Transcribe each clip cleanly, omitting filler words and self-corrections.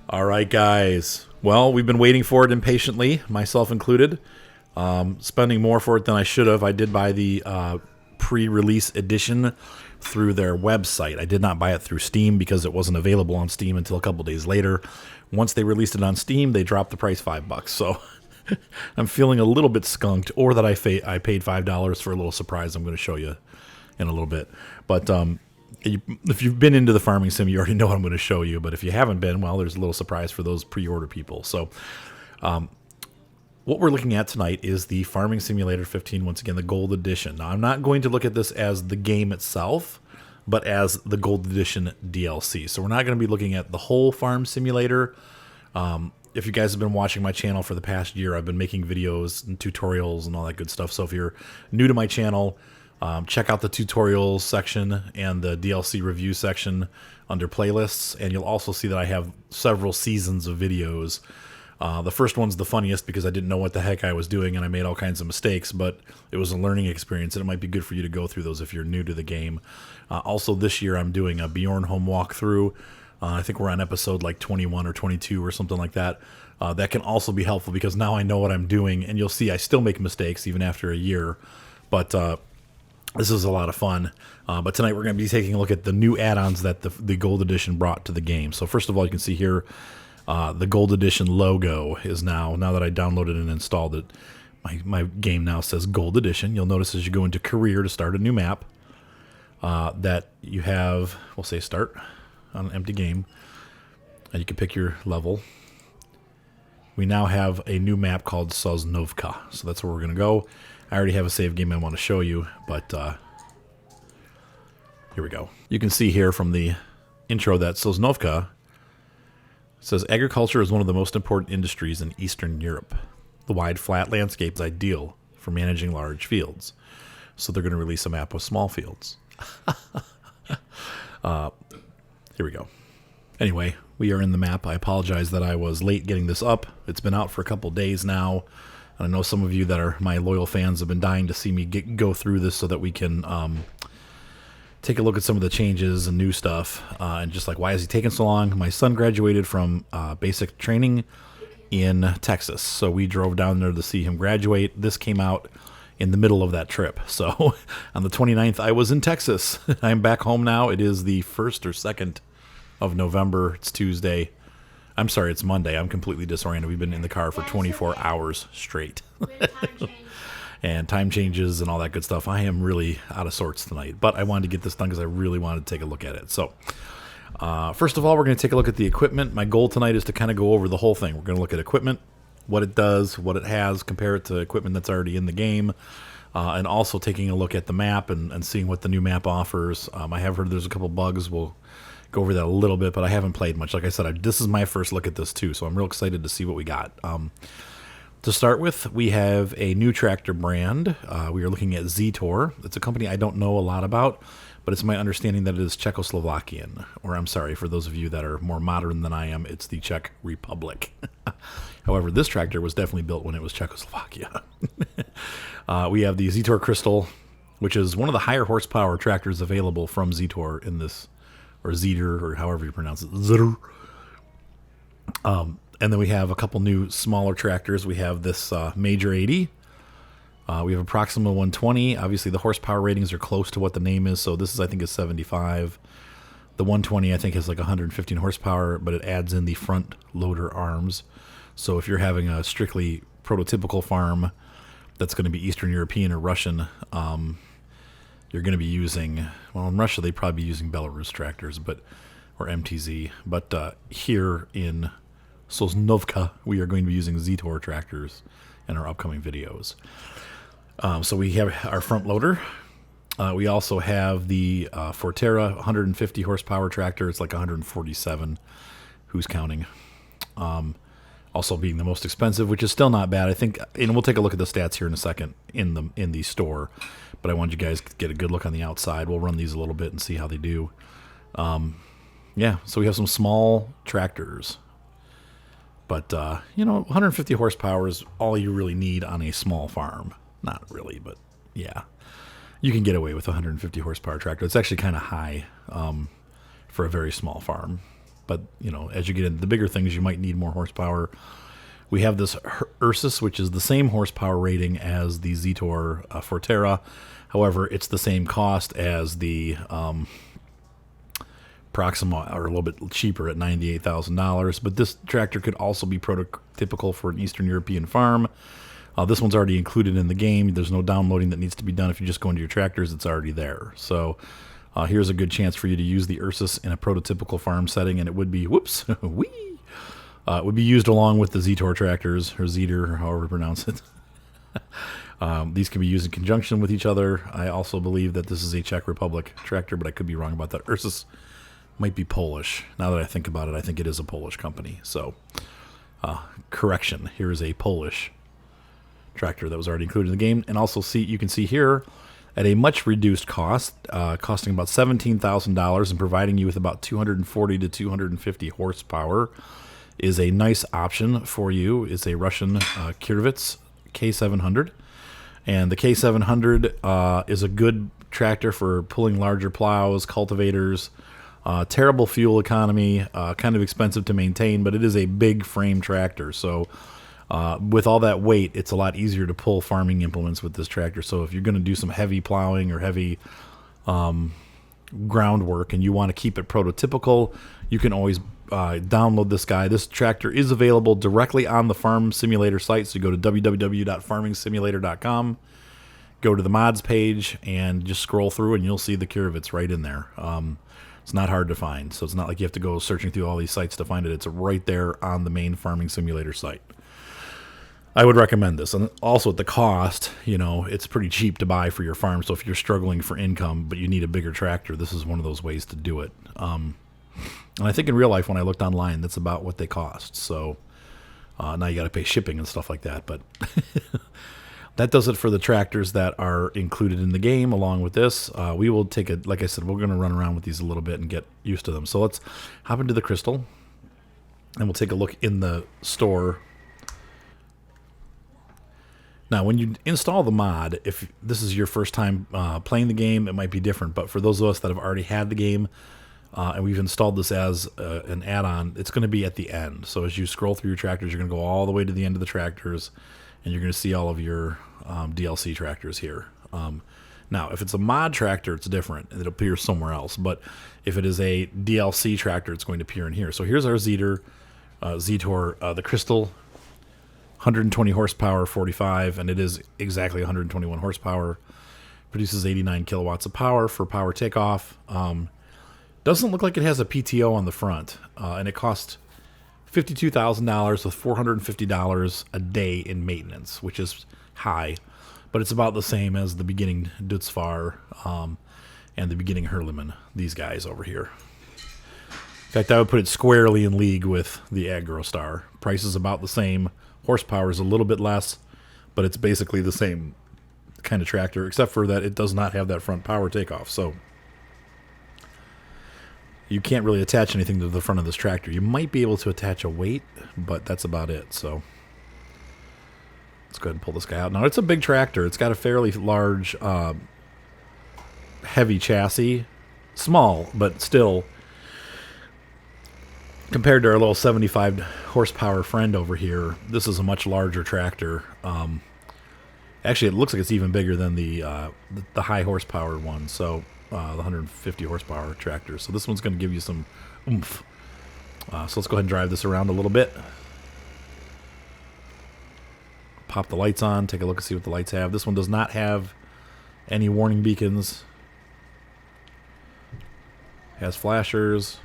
All right, guys. Well, we've been waiting for it impatiently, myself included. Spending more for it than I should have. I did buy the pre-release edition through their website. I did not buy it through Steam because it wasn't available on Steam until a couple days later. Once they released it on Steam, they dropped the price $5. So I'm feeling a little bit skunked, or that I paid $5 for a little surprise I'm going to show you in a little bit. But if you've been into the farming sim, you already know what I'm going to show you. But if you haven't been, well, there's a little surprise for those pre-order people. So what we're looking at tonight is the Farming Simulator 15, once again, the Gold Edition. Now, I'm not going to look at this as the game itself, but as the Gold Edition DLC. So we're not going to be looking at the whole Farm Simulator. If you guys have been watching my channel for the past year, I've been making videos and tutorials and all that good stuff. So if you're new to my channel, check out the tutorials section and the DLC review section under playlists, and you'll also see that I have several seasons of videos. The first one's the funniest because I didn't know what the heck I was doing and I made all kinds of mistakes, but it was a learning experience, and it might be good for you to go through those if you're new to the game. Also, this year I'm doing a Bjorn home walkthrough. I think we're on episode like 21 or 22 or something like that. That can also be helpful because now I know what I'm doing, and you'll see I still make mistakes even after a year, but this is a lot of fun. But tonight we're going to be taking a look at the new add-ons that the Gold Edition brought to the game. So first of all, you can see here the Gold Edition logo is now that I downloaded and installed it, my game now says Gold Edition. You'll notice as you go into Career to start a new map that you have, we'll say Start on an empty game, and you can pick your level. We now have a new map called Sosnovka, so that's where we're going to go. I already have a save game I want to show you, but here we go. You can see here from the intro that Sosnovka says agriculture is one of the most important industries in Eastern Europe. The wide flat landscape is ideal for managing large fields. So they're going to release a map with small fields. Here we go. Anyway, we are in the map. I apologize that I was late getting this up. It's been out for a couple days now. And I know some of you that are my loyal fans have been dying to see me go through this so that we can take a look at some of the changes and new stuff. And just like, why is he taking so long? My son graduated from basic training in Texas. So we drove down there to see him graduate. This came out in the middle of that trip. So on the 29th, I was in Texas. I'm back home now. It is the 1st or 2nd of November. It's Tuesday. I'm sorry, it's Monday. I'm completely disoriented. We've been in the car for 24 hours straight. And time changes and all that good stuff. I am really out of sorts tonight. But I wanted to get this done because I really wanted to take a look at it. So first of all, we're going to take a look at the equipment. My goal tonight is to kind of go over the whole thing. We're going to look at equipment, what it does, what it has, compare it to equipment that's already in the game, and also taking a look at the map and seeing what the new map offers. I have heard there's a couple bugs. We'll go over that a little bit, but I haven't played much. Like I said, this is my first look at this too, so I'm real excited to see what we got. To start with, we have a new tractor brand. We are looking at Zetor. It's a company I don't know a lot about, but it's my understanding that it is Czechoslovakian. Or I'm sorry, for those of you that are more modern than I am, it's the Czech Republic. However, this tractor was definitely built when it was Czechoslovakia. We have the Zetor Crystal, which is one of the higher horsepower tractors available from Zetor in this, or Zetor, or however you pronounce it, Zetor. And then we have a couple new smaller tractors. We have this Major 80. We have a Proxima 120. Obviously, the horsepower ratings are close to what the name is, so this is, I think, is 75. The 120, I think, has like 115 horsepower, but it adds in the front loader arms. So if you're having a strictly prototypical farm that's going to be Eastern European or Russian, you're going to be using, well, in Russia, they'd probably be using Belarus tractors, or MTZ. But here in Sosnovka, we are going to be using Zetor tractors in our upcoming videos. So we have our front loader. We also have the Forterra 150 horsepower tractor. It's like 147. Who's counting? Also being the most expensive, which is still not bad. I think, and we'll take a look at the stats here in a second in the store. But I wanted you guys to get a good look on the outside. We'll run these a little bit and see how they do. Yeah, so we have some small tractors. But, 150 horsepower is all you really need on a small farm. Not really, but yeah. You can get away with a 150 horsepower tractor. It's actually kind of high for a very small farm. But, you know, as you get into the bigger things, you might need more horsepower. We have this Ursus, which is the same horsepower rating as the Zetor Forterra. However, it's the same cost as the Proxima, or a little bit cheaper at $98,000. But this tractor could also be prototypical for an Eastern European farm. This one's already included in the game. There's no downloading that needs to be done. If you just go into your tractors, it's already there. So here's a good chance for you to use the Ursus in a prototypical farm setting, and it would be, whoops, whee! It would be used along with the Zetor tractors, or Zetor, or however you pronounce it. These can be used in conjunction with each other. I also believe that this is a Czech Republic tractor, but I could be wrong about that. Ursus might be Polish. Now that I think about it, I think it is a Polish company. So, correction, here is a Polish tractor that was already included in the game. And also, you can see here, at a much reduced cost, costing about $17,000 and providing you with about 240 to 250 horsepower, is a nice option for you. It's a Russian Kirvitz K700. And the K700 is a good tractor for pulling larger plows, cultivators. Terrible fuel economy, kind of expensive to maintain, but it is a big frame tractor. So with all that weight, it's a lot easier to pull farming implements with this tractor. So if you're going to do some heavy plowing or heavy groundwork and you want to keep it prototypical, you can always download this guy. This tractor is available directly on the Farm Simulator site. So you go to www.farmingsimulator.com, go to the mods page, and just scroll through, and you'll see the Kirvitz right in there. It's not hard to find, so it's not like you have to go searching through all these sites to find it. It's right there on the main Farming Simulator site. I would recommend this. And also at the cost, you know, it's pretty cheap to buy for your farm. So if you're struggling for income, but you need a bigger tractor, this is one of those ways to do it. And I think in real life, when I looked online, that's about what they cost. So now you got to pay shipping and stuff like that. But that does it for the tractors that are included in the game along with this. We will take it, like I said, we're going to run around with these a little bit and get used to them. So let's hop into the Crystal, and we'll take a look in the store. Now, when you install the mod, if this is your first time playing the game, it might be different. But for those of us that have already had the game, and we've installed this as an add-on, it's going to be at the end. So as you scroll through your tractors, you're going to go all the way to the end of the tractors, and you're going to see all of your DLC tractors here. Now, if it's a mod tractor, it's different. It appears somewhere else. But if it is a DLC tractor, it's going to appear in here. So here's our Zetor, the Crystal, 120 horsepower, 45, and it is exactly 121 horsepower. Produces 89 kilowatts of power for power takeoff. Doesn't look like it has a PTO on the front, and it costs $52,000 with $450 a day in maintenance, which is high, but it's about the same as the beginning Dutzfar and the beginning Hurleman, these guys over here. In fact, I would put it squarely in league with the AgroStar. Price is about the same. Horsepower is a little bit less, but it's basically the same kind of tractor, except for that it does not have that front power takeoff. So you can't really attach anything to the front of this tractor. You might be able to attach a weight, but that's about it. So let's go ahead and pull this guy out. Now, it's a big tractor. It's got a fairly large, heavy chassis. Small, but still, compared to our little 75 horsepower friend over here, this is a much larger tractor. Actually, it looks like it's even bigger than the high horsepower one. So the 150 horsepower tractor. So this one's going to give you some oomph. So let's go ahead and drive this around a little bit. Pop the lights on. Take a look and see what the lights have. This one does not have any warning beacons. Has flashers.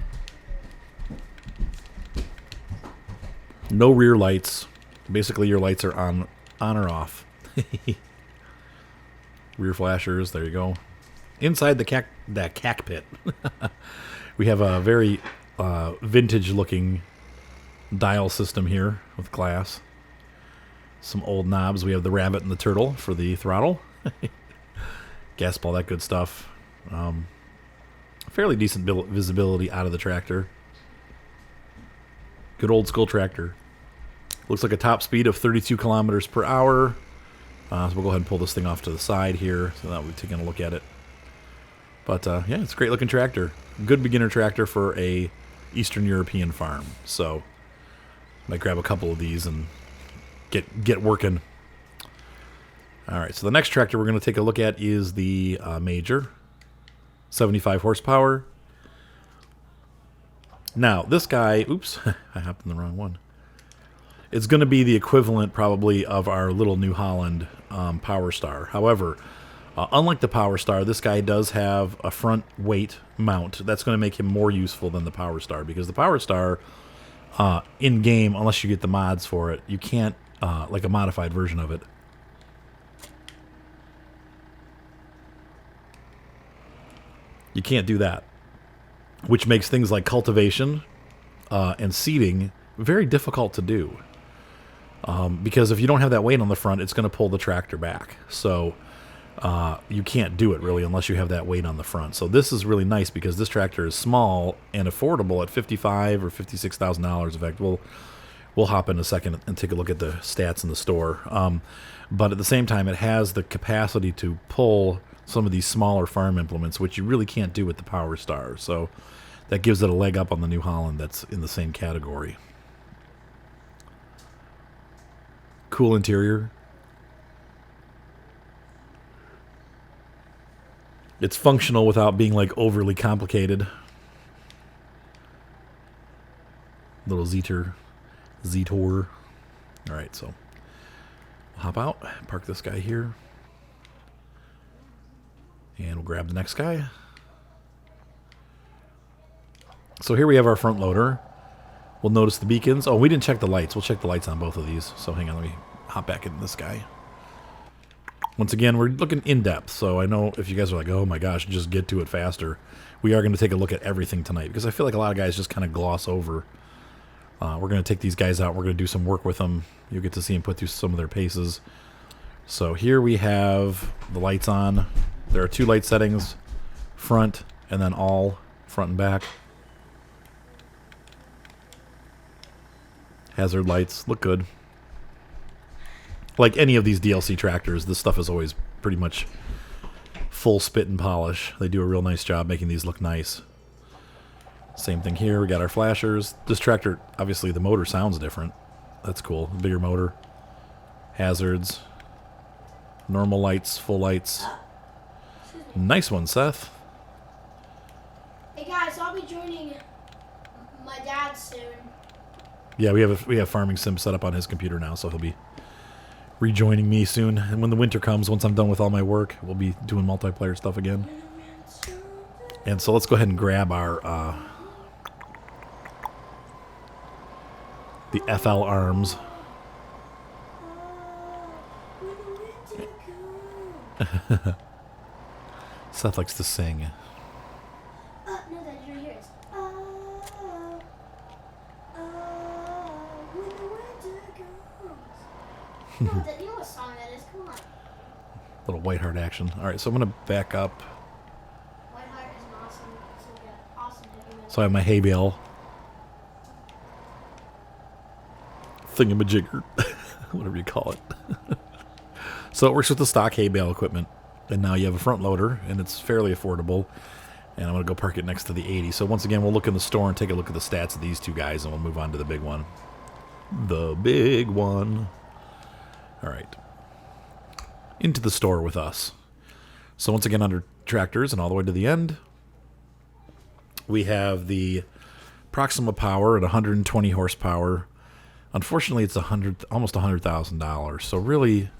No rear lights. Basically, your lights are on or off. Rear flashers. There you go. Inside the cockpit, we have a very vintage-looking dial system here with glass. Some old knobs. We have the rabbit and the turtle for the throttle. Gasp, all that good stuff. Fairly decent visibility out of the tractor. Good old school tractor. Looks like a top speed of 32 kilometers per hour. So we'll go ahead and pull this thing off to the side here so that we've taken a look at it. But yeah, it's a great looking tractor. Good beginner tractor for a Eastern European farm. So might grab a couple of these and get working. All right, so the next tractor we're going to take a look at is the Major, 75 horsepower. Now, this guy, oops, I hopped in the wrong one. It's going to be the equivalent probably of our little New Holland Power Star. However, unlike the Power Star, this guy does have a front weight mount. That's going to make him more useful than the Power Star, because the Power Star, in-game, unless you get the mods for it, you can't, like a modified version of it. You can't do that, which makes things like cultivation and seeding very difficult to do. Because if you don't have that weight on the front, it's going to pull the tractor back. So you can't do it really unless you have that weight on the front. So this is really nice because this tractor is small and affordable at $55,000 or $56,000. In fact, we'll hop in a second and take a look at the stats in the store. But at the same time, it has the capacity to pull some of these smaller farm implements, which you really can't do with the Power Star. So that gives it a leg up on the New Holland that's in the same category. Cool interior. It's functional without being like overly complicated. Little Zetor. All right, so we'll hop out, park this guy here. And we'll grab the next guy. So here we have our front loader. We'll notice the beacons. Oh, we didn't check the lights. We'll check the lights on both of these. So hang on, let me hop back into this guy. Once again, we're looking in depth. So I know if you guys are like, oh my gosh, just get to it faster. We are going to take a look at everything tonight because I feel like a lot of guys just kind of gloss over. We're going to take these guys out. We're going to do some work with them. You'll get to see them put through some of their paces. So here we have the lights on. There are two light settings, front and then all, front and back. Hazard lights look good. Like any of these DLC tractors, this stuff is always pretty much full spit and polish. They do a real nice job making these look nice. Same thing here. We got our flashers. This tractor, obviously the motor sounds different. That's cool. Bigger motor. Hazards. Normal lights, full lights. Nice one, Seth. Hey guys, I'll be joining my dad soon. Yeah, we have Farming Sim set up on his computer now, so he'll be rejoining me soon. And when the winter comes, once I'm done with all my work, we'll be doing multiplayer stuff again. And so let's go ahead and grab our the FL arms. Seth likes to sing. No, Dad, you're here. It's, when the winter comes. No, Dad, you know what song that is? Come on. Little Whiteheart action. All right, so I'm going to back up. Whiteheart is an awesome heavy metal. So I have my hay bale. Thingamajigger. Whatever you call it. So it works with the stock hay bale equipment. And now you have a front loader, and it's fairly affordable. And I'm going to go park it next to the 80. So once again, we'll look in the store and take a look at the stats of these two guys, and we'll move on to the big one. The big one. All right. Into the store with us. So once again, under tractors and all the way to the end, we have the Proxima Power at 120 horsepower. Unfortunately, it's almost $100,000. So really,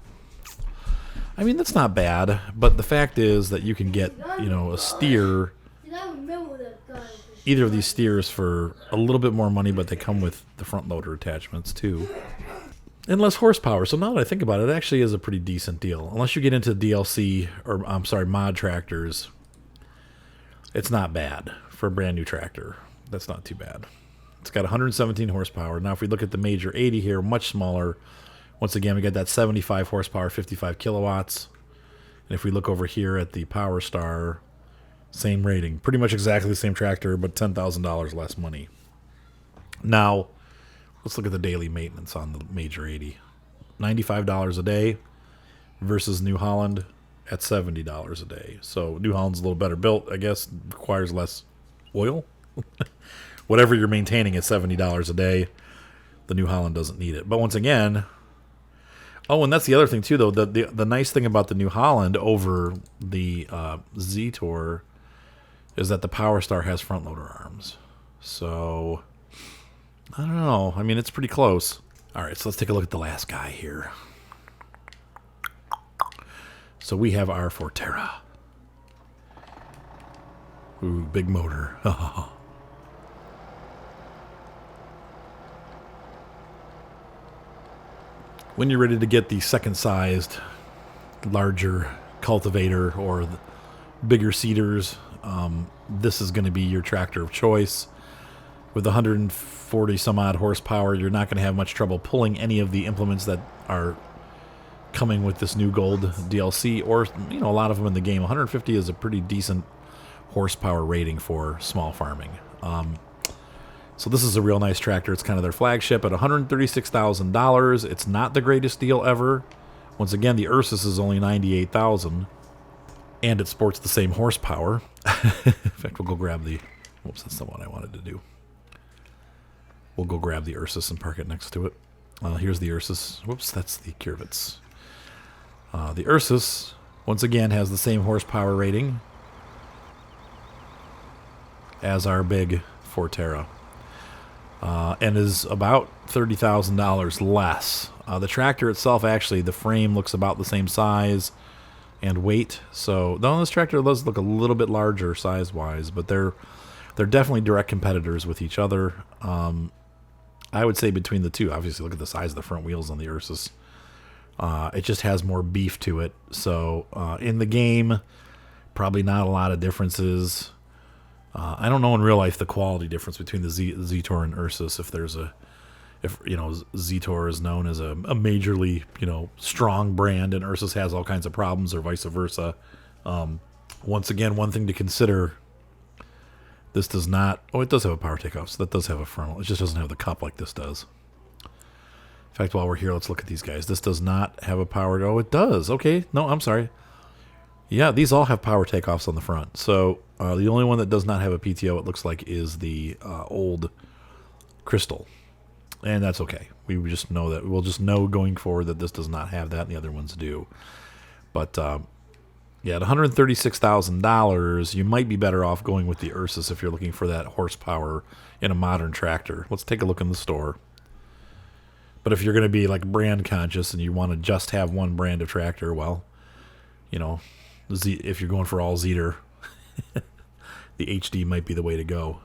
I mean, that's not bad. But the fact is that you can get, a steer, either of these steers for a little bit more money, but they come with the front loader attachments too. And less horsepower. So now that I think about it, it actually is a pretty decent deal. Unless you get into DLC, or I'm sorry, mod tractors, it's not bad for a brand new tractor. That's not too bad. It's got 117 horsepower. Now if we look at the Major 80 here, much smaller. Once again, we got that 75 horsepower, 55 kilowatts. And if we look over here at the Power Star, same rating. Pretty much exactly the same tractor, but $10,000 less money. Now, let's look at the daily maintenance on the Major 80. $95 a day versus New Holland at $70 a day. So New Holland's a little better built, I guess. Requires less oil. whatever you're maintaining at $70 a day, the New Holland doesn't need it. But once again, oh, and that's the other thing too, though. The nice thing about the New Holland over the Zetor is that the Power Star has front loader arms. So I don't know. I mean, it's pretty close. All right, so let's take a look at the last guy here. So we have our Forterra. Ooh, big motor. When you're ready to get the second-sized, larger cultivator or the bigger seeders, this is going to be your tractor of choice. With 140 some odd horsepower, you're not going to have much trouble pulling any of the implements that are coming with this new gold DLC, or a lot of them in the game. 150 is a pretty decent horsepower rating for small farming. So this is a real nice tractor. It's kind of their flagship at $136,000. It's not the greatest deal ever. Once again, the Ursus is only $98,000, and it sports the same horsepower. In fact, we'll go grab the. Whoops, that's not what I wanted to do. We'll go grab the Ursus and park it next to it. Here's the Ursus. Whoops, that's the Curvitz. The Ursus, once again, has the same horsepower rating as our big Forterra, and is about $30,000 less. The tractor itself, actually, the frame looks about the same size and weight. So, though this tractor does look a little bit larger size-wise, but they're definitely direct competitors with each other. I would say between the two, obviously, look at the size of the front wheels on the Ursus. It just has more beef to it. So, in the game, probably not a lot of differences. I don't know in real life the quality difference between the Zetor and Ursus. If Zetor is known as a majorly strong brand, and Ursus has all kinds of problems, or vice versa. Once again, one thing to consider: this does not. Oh, it does have a power takeoff, so that does have a frontal. It just doesn't have the cup like this does. In fact, while we're here, let's look at these guys. This does not have a power. Oh, it does. Okay, no, I'm sorry. Yeah, these all have power takeoffs on the front. So the only one that does not have a PTO, it looks like, is the old Crystal. And that's okay. We just know that. We'll just know going forward that this does not have that and the other ones do. But, yeah, at $136,000, you might be better off going with the Ursus if you're looking for that horsepower in a modern tractor. Let's take a look in the store. But if you're going to be like brand conscious and you want to just have one brand of tractor, well, if you're going for all Zetor, the HD might be the way to go.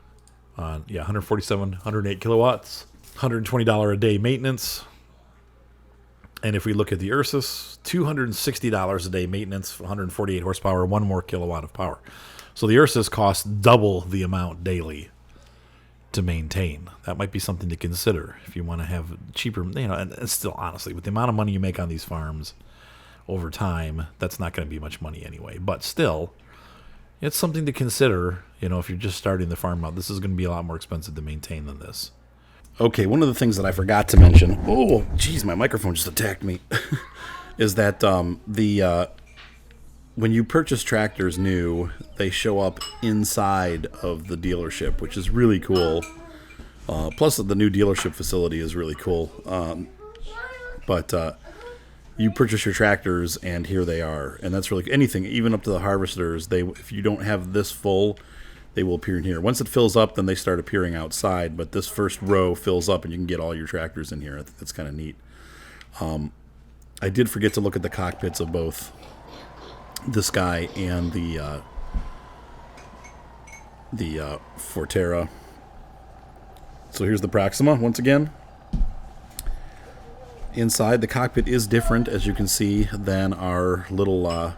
Yeah, 147, 108 kilowatts, $120 a day maintenance. And if we look at the Ursus, $260 a day maintenance, 148 horsepower, 1 more kilowatt of power. So the Ursus costs double the amount daily to maintain. That might be something to consider if you want to have cheaper, and still, honestly, with the amount of money you make on these farms over time, that's not going to be much money anyway. But still, it's something to consider, if you're just starting the farm out. This is going to be a lot more expensive to maintain than this. Okay, one of the things that I forgot to mention, oh, geez, my microphone just attacked me, is that when you purchase tractors new, they show up inside of the dealership, which is really cool. Plus, the new dealership facility is really cool. But you purchase your tractors, and here they are. And that's really anything, even up to the harvesters. If you don't have this full, they will appear in here. Once it fills up, then they start appearing outside. But this first row fills up, and you can get all your tractors in here. I think that's kind of neat. I did forget to look at the cockpits of both this guy and the Forterra. So here's the Proxima once again. Inside, the cockpit is different, as you can see, than our little, I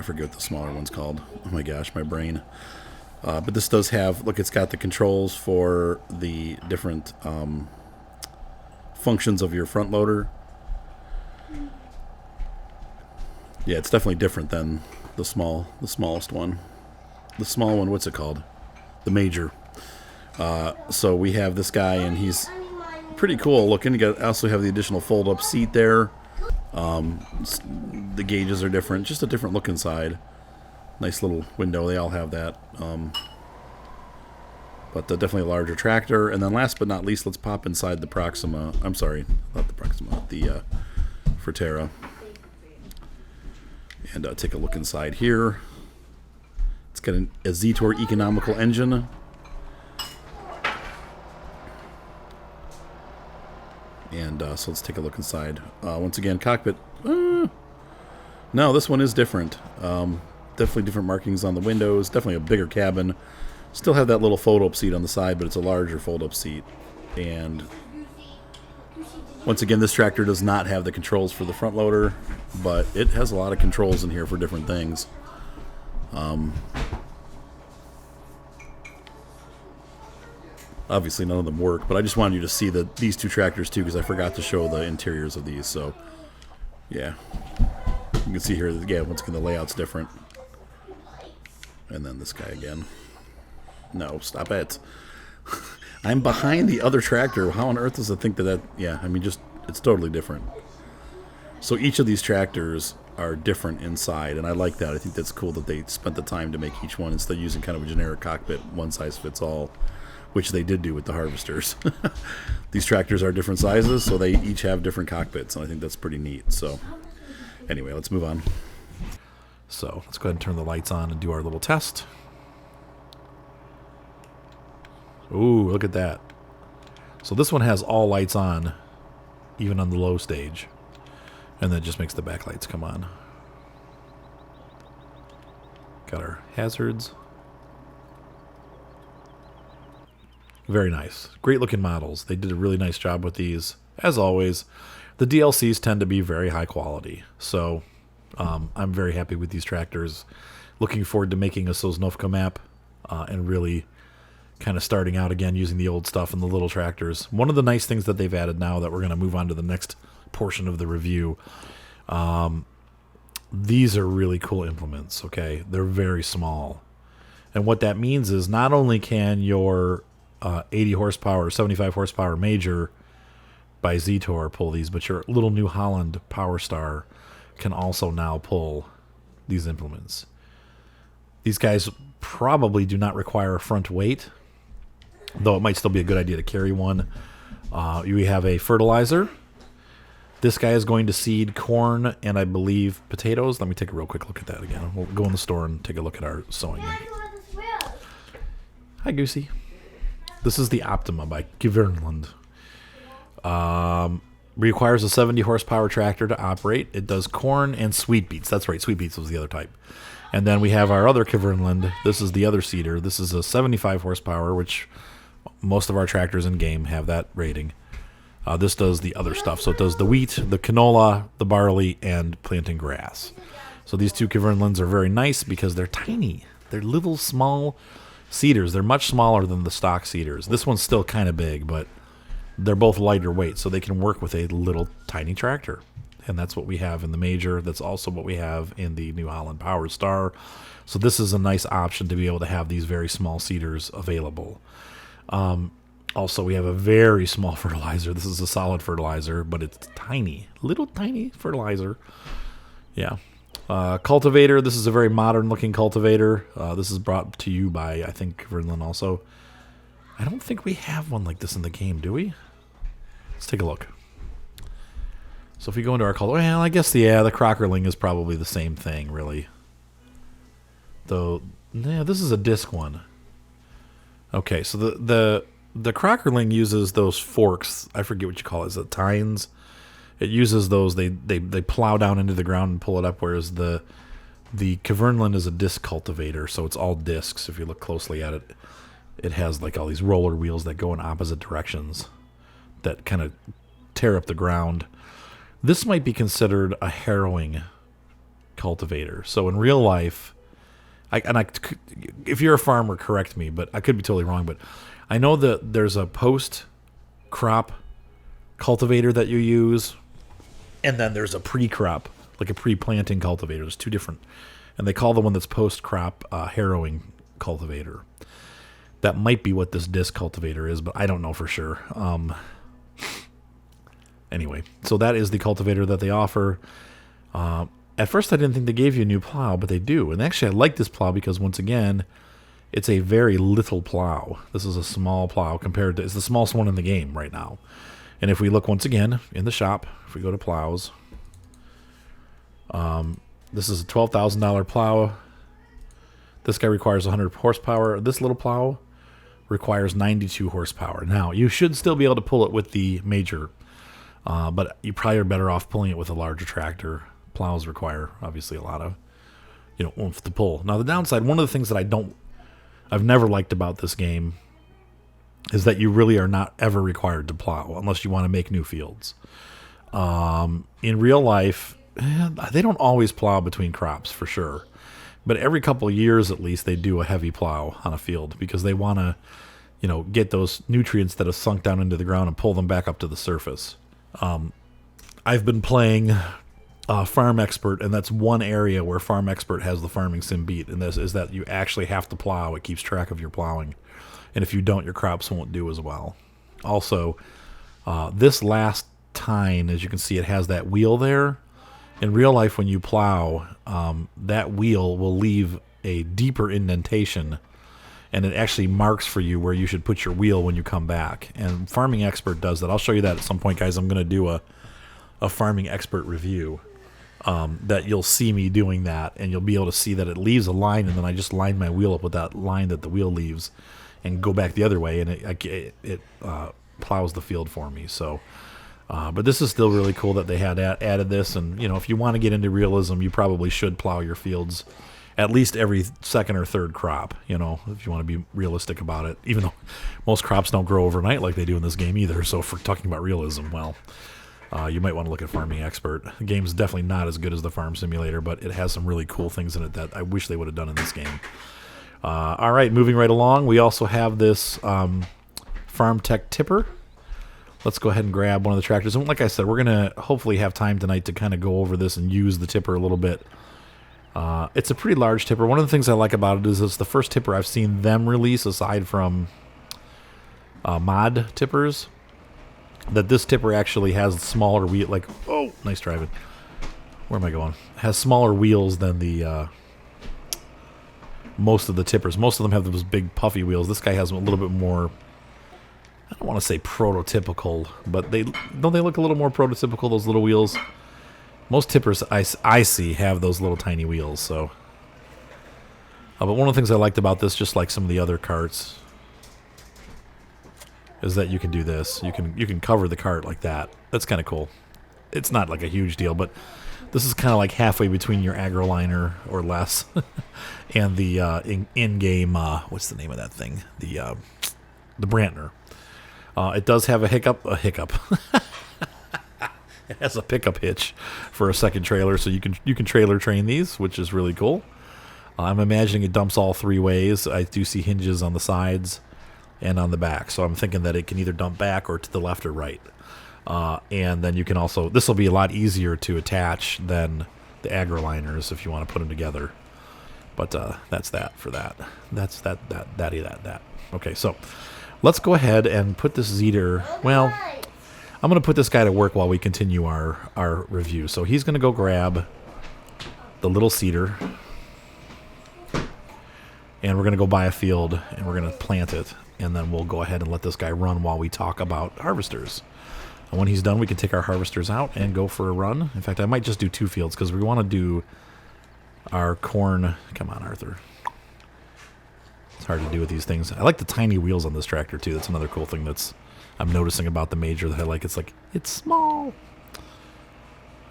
forget what the smaller one's called. Oh my gosh, my brain. But this does have, look, it's got the controls for the different functions of your front loader. Yeah, it's definitely different than the smallest one. The small one, what's it called? The Major. So we have this guy, and he's pretty cool looking. You also have the additional fold-up seat there. The gauges are different, just a different look inside. Nice little window. They all have that. But definitely a larger tractor. And then last but not least, let's pop inside the Proxima. I'm sorry, not the Proxima, the Tatra. And take a look inside here. It's got a Zetor economical engine. And so let's take a look inside. Once again, cockpit. No, this one is different. Definitely different markings on the windows. Definitely a bigger cabin. Still have that little fold-up seat on the side, but it's a larger fold-up seat. And once again, this tractor does not have the controls for the front loader, but it has a lot of controls in here for different things. Obviously, none of them work, but I just wanted you to see these two tractors too, because I forgot to show the interiors of these. So, yeah, you can see here. Yeah, once again, the layout's different. And then this guy again. No, stop it. I'm behind the other tractor. How on earth does it think that? Yeah, I mean, just it's totally different. So each of these tractors are different inside, and I like that. I think that's cool that they spent the time to make each one instead of using kind of a generic cockpit, one size fits all, which they did do with the harvesters. These tractors are different sizes, so they each have different cockpits, and I think that's pretty neat. So anyway, let's move on. So let's go ahead and turn the lights on and do our little test. Ooh, look at that. So this one has all lights on, even on the low stage. And that just makes the backlights come on. Got our hazards. Very nice. Great looking models. They did a really nice job with these. As always, the DLCs tend to be very high quality. So I'm very happy with these tractors. Looking forward to making a Snoka map and really kind of starting out again using the old stuff and the little tractors. One of the nice things that they've added now that we're going to move on to the next portion of the review, these are really cool implements, okay? They're very small. And what that means is not only can your 80 horsepower, 75 horsepower major by Zetor pull these, but your little New Holland Power Star can also now pull these implements. These guys probably do not require a front weight, though it might still be a good idea to carry one. We have a fertilizer. This guy is going to seed corn and I believe potatoes. Let me take a real quick look at that again. We'll go in the store and take a look at our sowing. Hi, Goosey. This is the Optima by Cultivating. Requires a 70 horsepower tractor to operate. It does corn and sweet beets. That's right, sweet beets was the other type. And then we have our other Cultivating. This is the other seeder. This is a 75 horsepower, which most of our tractors in game have that rating. This does the other stuff. So it does the wheat, the canola, the barley, and planting grass. So these two Cultivatings are very nice because they're tiny. They're little small seeders. They're much smaller than the stock seeders. This one's still kind of big, but they're both lighter weight, so they can work with a little tiny tractor. And that's what we have in the major. That's also what we have in the New Holland Power Star. So this is a nice option to be able to have these very small seeders available. Also, we have a very small fertilizer. This is a solid fertilizer, but it's tiny. Little tiny fertilizer. Yeah. Cultivator. This is a very modern-looking cultivator. This is brought to you by, I think, Verlin also. I don't think we have one like this in the game, do we? Let's take a look. So if we go into our cultivator, well, I guess, yeah, the Crockerling is probably the same thing, really. Though, yeah, this is a disc one. Okay, so the Crockerling uses those forks. I forget what you call it. Is it tines? It uses those. They plow down into the ground and pull it up, whereas the Cultivating is a disc cultivator, so it's all discs. If you look closely at it, it has like all these roller wheels that go in opposite directions that kind of tear up the ground. This might be considered a harrowing cultivator. So in real life, if you're a farmer, correct me, but I could be totally wrong. But I know that there's a post-crop cultivator that you use, and then there's a pre-crop, like a pre-planting cultivator. There's two different, and they call the one that's post-crop harrowing cultivator. That might be what this disc cultivator is, but I don't know for sure. Anyway, so that is the cultivator that they offer. At first, I didn't think they gave you a new plow, but they do. And actually, I like this plow because, once again, It's a very little plow. This is a small plow compared to, it's the smallest one in the game right now. And if we look once again in the shop, if we go to plows, this is a $12,000 plow. This guy requires 100 horsepower. This little plow requires 92 horsepower. Now, you should still be able to pull it with the major, but you probably are better off pulling it with a larger tractor. Plows require, obviously, a lot of, oomph to pull. Now, the downside, one of the things that I've never liked about this game is that you really are not ever required to plow unless you want to make new fields. In real life, they don't always plow between crops, for sure. But every couple of years, at least, they do a heavy plow on a field because they want to, get those nutrients that have sunk down into the ground and pull them back up to the surface. I've been playing Farm Expert, and that's one area where Farm Expert has the farming sim beat, and this is that you actually have to plow. It keeps track of your plowing. And if you don't, your crops won't do as well. Also, this last tine, as you can see, it has that wheel there. In real life, when you plow, that wheel will leave a deeper indentation, and it actually marks for you where you should put your wheel when you come back. And Farming Expert does that. I'll show you that at some point, guys. I'm going to do a Farming Expert review that you'll see me doing that, and you'll be able to see that it leaves a line, and then I just line my wheel up with that line that the wheel leaves and go back the other way, and it plows the field for me. So... but this is still really cool that they had added this, and if you want to get into realism, you probably should plow your fields at least every second or third crop, if you want to be realistic about it, even though most crops don't grow overnight like they do in this game either. So if we're talking about realism, well, you might want to look at Farming Expert. The game's definitely not as good as the Farm Simulator, but it has some really cool things in it that I wish they would have done in this game. All right, moving right along, we also have this FarmTech tipper. Let's go ahead and grab one of the tractors. And like I said, we're going to hopefully have time tonight to kind of go over this and use the tipper a little bit. It's a pretty large tipper. One of the things I like about it is it's the first tipper I've seen them release, aside from mod tippers, that this tipper actually has smaller wheel. Like, oh, nice driving. Where am I going? Has smaller wheels than the most of the tippers. Most of them have those big puffy wheels. This guy has a little bit more... I don't want to say prototypical, but don't they look a little more prototypical, those little wheels? Most tippers I see have those little tiny wheels. So, but one of the things I liked about this, just like some of the other carts, is that you can do this. You can cover the cart like that. That's kind of cool. It's not like a huge deal, but this is kind of like halfway between your AgroLiner or less and the in-game what's the name of that thing? The Brantner. It does have a hiccup. It has a pickup hitch for a second trailer, so you can trailer train these, which is really cool. I'm imagining it dumps all three ways. I do see hinges on the sides and on the back, so I'm thinking that it can either dump back or to the left or right. And then you can also, this will be a lot easier to attach than the AgroLiners if you want to put them together. But that's that for that. That's that. Okay, so let's go ahead and put this Zetor. Well, I'm going to put this guy to work while we continue our review. So he's going to go grab the little seeder, and we're going to go buy a field, and we're going to plant it, and then we'll go ahead and let this guy run while we talk about harvesters. And when he's done, we can take our harvesters out and go for a run. In fact, I might just do 2 fields because we want to do our corn. Come on, Arthur. It's hard to do with these things. I like the tiny wheels on this tractor too. That's another cool thing I'm noticing about the major that I like. It's small.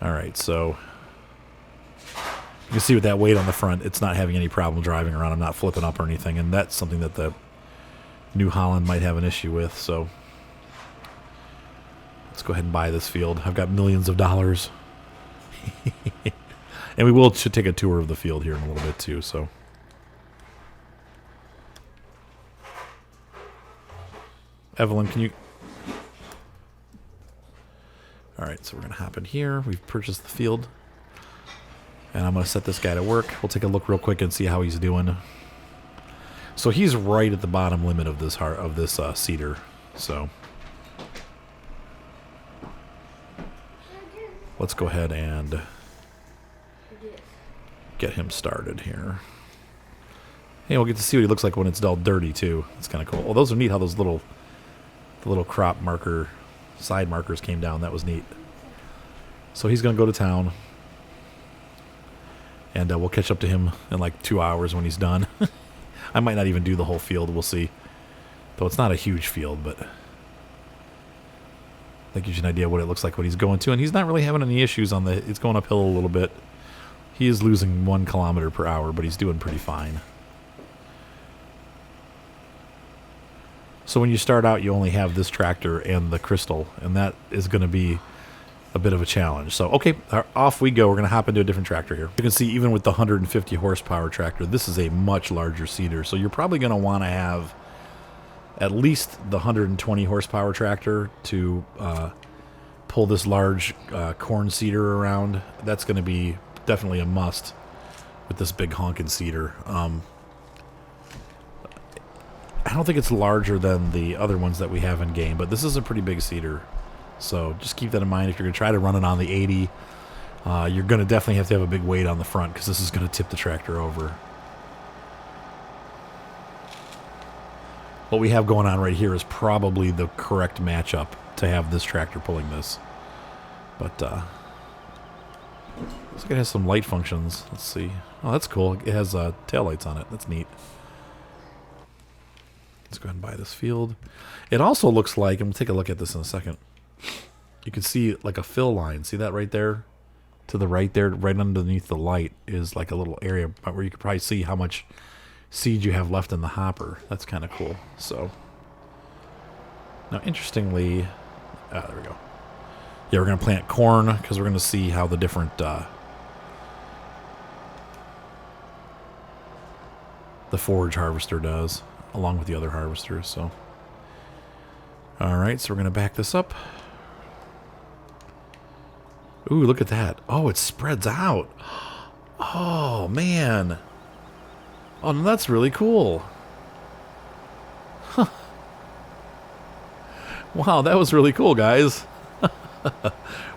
All right, so you can see with that weight on the front, it's not having any problem driving around. I'm not flipping up or anything, and that's something that the New Holland might have an issue with. So let's go ahead and buy this field. I've got millions of dollars. And we should take a tour of the field here in a little bit too, so. Evelyn, can you... Alright, so we're going to hop in here. We've purchased the field. And I'm going to set this guy to work. We'll take a look real quick and see how he's doing. So he's right at the bottom limit of this seeder. So let's go ahead and get him started here. Hey, we'll get to see what he looks like when it's all dirty too. It's kind of cool. Well, those are neat how those the little crop marker, side markers came down. That was neat. So he's going to go to town. And we'll catch up to him in like 2 hours when he's done. I might not even do the whole field. We'll see. Though it's not a huge field, but that gives you an idea what it looks like when he's going to. And he's not really having any issues on the... It's going uphill a little bit. He is losing 1 kilometer per hour, but he's doing pretty fine. So when you start out, you only have this tractor and the crystal, and that is going to be a bit of a challenge. So, okay, off we go. We're going to hop into a different tractor here. You can see even with the 150 horsepower tractor, this is a much larger seeder. So you're probably going to want to have at least the 120 horsepower tractor to pull this large corn seeder around. That's going to be definitely a must with this big honkin' seeder. I don't think it's larger than the other ones that we have in game, but this is a pretty big seeder. So just keep that in mind. If you're going to try to run it on the 80, you're going to definitely have to have a big weight on the front because this is going to tip the tractor over. What we have going on right here is probably the correct matchup to have this tractor pulling this. But looks like it has some light functions. Let's see. Oh, that's cool. It has taillights on it. That's neat. Let's go ahead and buy this field. It also looks like, and we'll take a look at this in a second, you can see like a fill line. See that right there? To the right there, right underneath the light, is like a little area where you could probably see how much seed you have left in the hopper. That's kind of cool. So, now interestingly, there we go. Yeah, we're going to plant corn because we're going to see how the different the forage harvester does, along with the other harvesters. So, all right, so we're going to back this up. Ooh, look at that. Oh, it spreads out. Oh, man. Oh, no, that's really cool. Huh. Wow, that was really cool, guys.